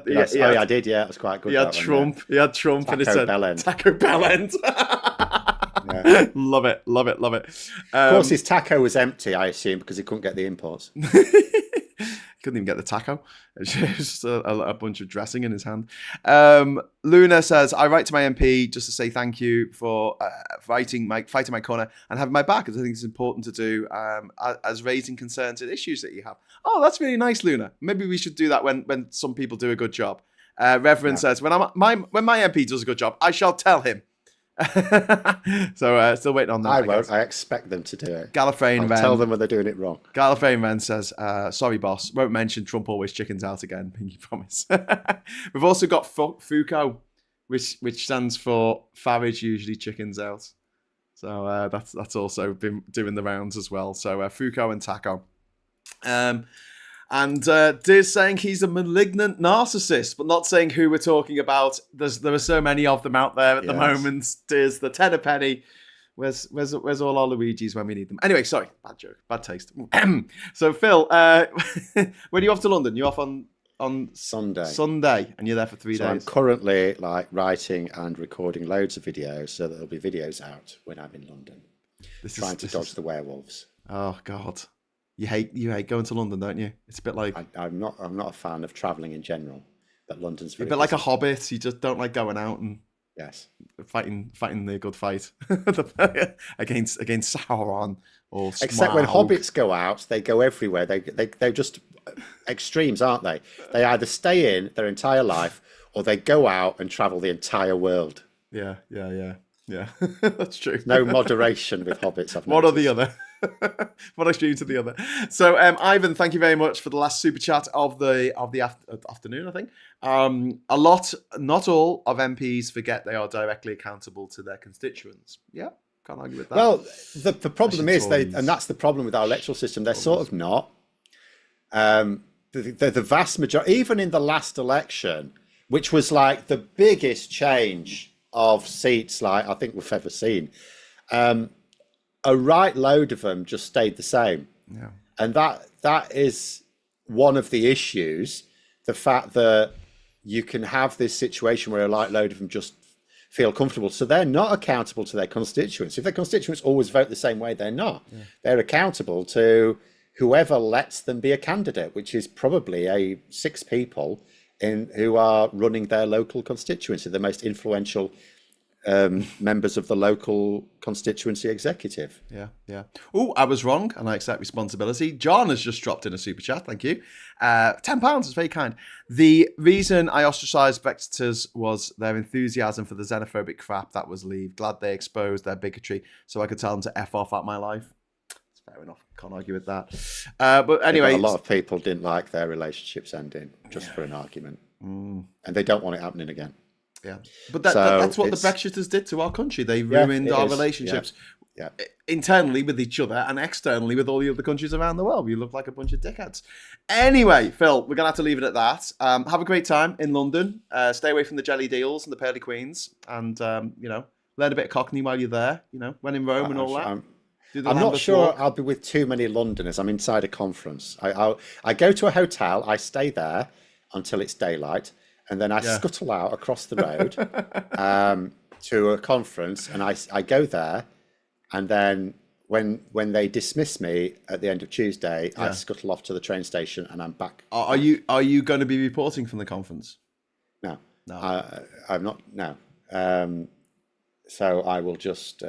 did. Yeah, it was quite good. He had Trump. He had Trump, and it said Taco Bell end. Yeah. Love it. Of course, his taco was empty, I assume, because he couldn't get the imports. Couldn't even get the taco. It was just a bunch of dressing in his hand. Luna says, I write to my MP just to say thank you for fighting my corner and having my back, because I think it's important to do as raising concerns and issues that you have. Oh, that's really nice, Luna. Maybe we should do that when some people do a good job. Reverend says, when my MP does a good job, I shall tell him. So still waiting on that. I won't. I expect them to do it. Gallifreyan Wren. Tell them when they're doing it wrong. Gallifreyan Wren says, sorry, boss. Won't mention Trump always chickens out again. Pinky promise. We've also got FUCO, which stands for Farage usually chickens out. So that's also been doing the rounds as well. So FUCO and Taco. And Diz saying he's a malignant narcissist, but not saying who we're talking about. There are so many of them out there at the moment. Diz, the tenner penny. Where's all our Luigis when we need them? Anyway, sorry, bad joke, bad taste. So Phil, when are you off to London? You off on Sunday, and you're there for 3 days. I'm currently writing and recording loads of videos, so that there'll be videos out when I'm in London. Trying to dodge the werewolves. Oh God. You hate going to London, don't you? It's a bit like I'm not a fan of travelling in general, but London's very a bit like a hobbit. You just don't like going out and fighting the good fight against Sauron or Smaug. Except when hobbits go out, they go everywhere. They're just extremes, aren't they? They either stay in their entire life or they go out and travel the entire world. Yeah. That's true. No moderation with hobbits. One or the other. One extreme to the other. So, Ivan, thank you very much for the last super chat of the afternoon. I think not all of MPs forget they are directly accountable to their constituents. Yeah, can't argue with that. Well, the problem is and that's the problem with our electoral system. They're sort of not. The vast majority, even in the last election, which was like the biggest change of seats I think we've ever seen. A right load of them just stayed the same. Yeah. And that is one of the issues, the fact that you can have this situation where a right load of them just feel comfortable. So they're not accountable to their constituents. If their constituents always vote the same way, they're not. Yeah. They're accountable to whoever lets them be a candidate, which is probably 6 people who are running their local constituency, the most influential members of the local constituency executive. Yeah. Oh, I was wrong, and I accept responsibility. John has just dropped in a super chat. Thank you. £10 is very kind. The reason I ostracised Brexiters was their enthusiasm for the xenophobic crap that was leave. Glad they exposed their bigotry, so I could tell them to F off at my life. It's fair enough. Can't argue with that. But anyway, a lot of people didn't like their relationships ending just for an argument, and they don't want it happening again. Yeah, but that's what the Brexiters did to our country. They ruined our relationships internally with each other and externally with all the other countries around the world. We look like a bunch of dickheads. Anyway, Phil, we're going to have to leave it at that. Have a great time in London. Stay away from the jelly deals and the pearly queens, and learn a bit of Cockney while you're there. When in Rome and all that. I'm not sure I'll be with too many Londoners. I'm inside a conference. I go to a hotel. I stay there until it's daylight. And then I scuttle out across the road to a conference, and I go there and then when they dismiss me at the end of Tuesday, I scuttle off to the train station and I'm back. Are you going to be reporting from the conference? No. I'm not. No. So I will just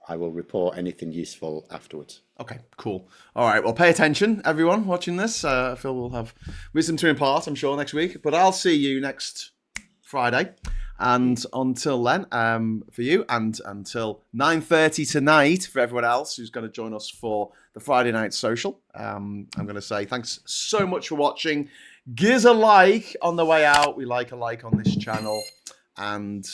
I will report anything useful afterwards. Okay, cool. All right, well, pay attention, everyone watching this. Phil will have wisdom to impart, I'm sure, next week. But I'll see you next Friday. And until then, for you, and until 9:30 tonight for everyone else who's going to join us for the Friday night social, I'm going to say thanks so much for watching. Give us a like on the way out. We like a like on this channel. And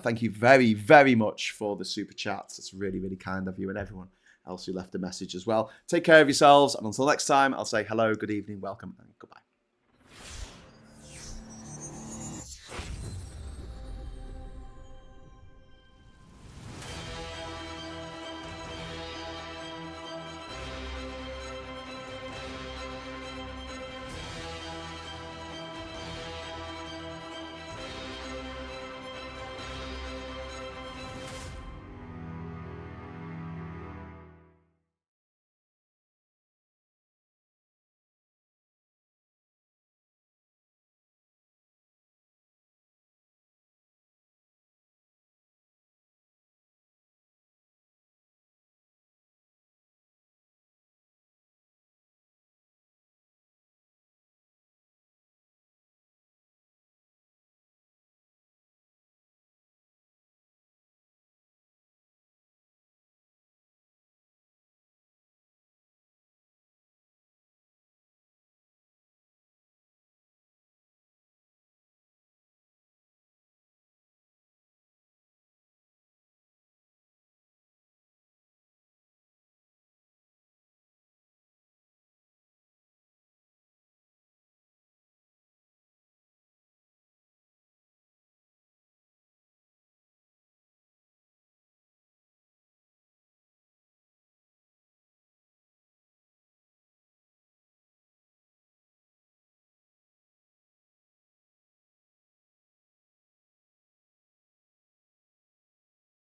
thank you very, very much for the super chats. It's really, really kind of you, and everyone else who left a message as well. Take care of yourselves. And until next time, I'll say hello, good evening, welcome, and goodbye.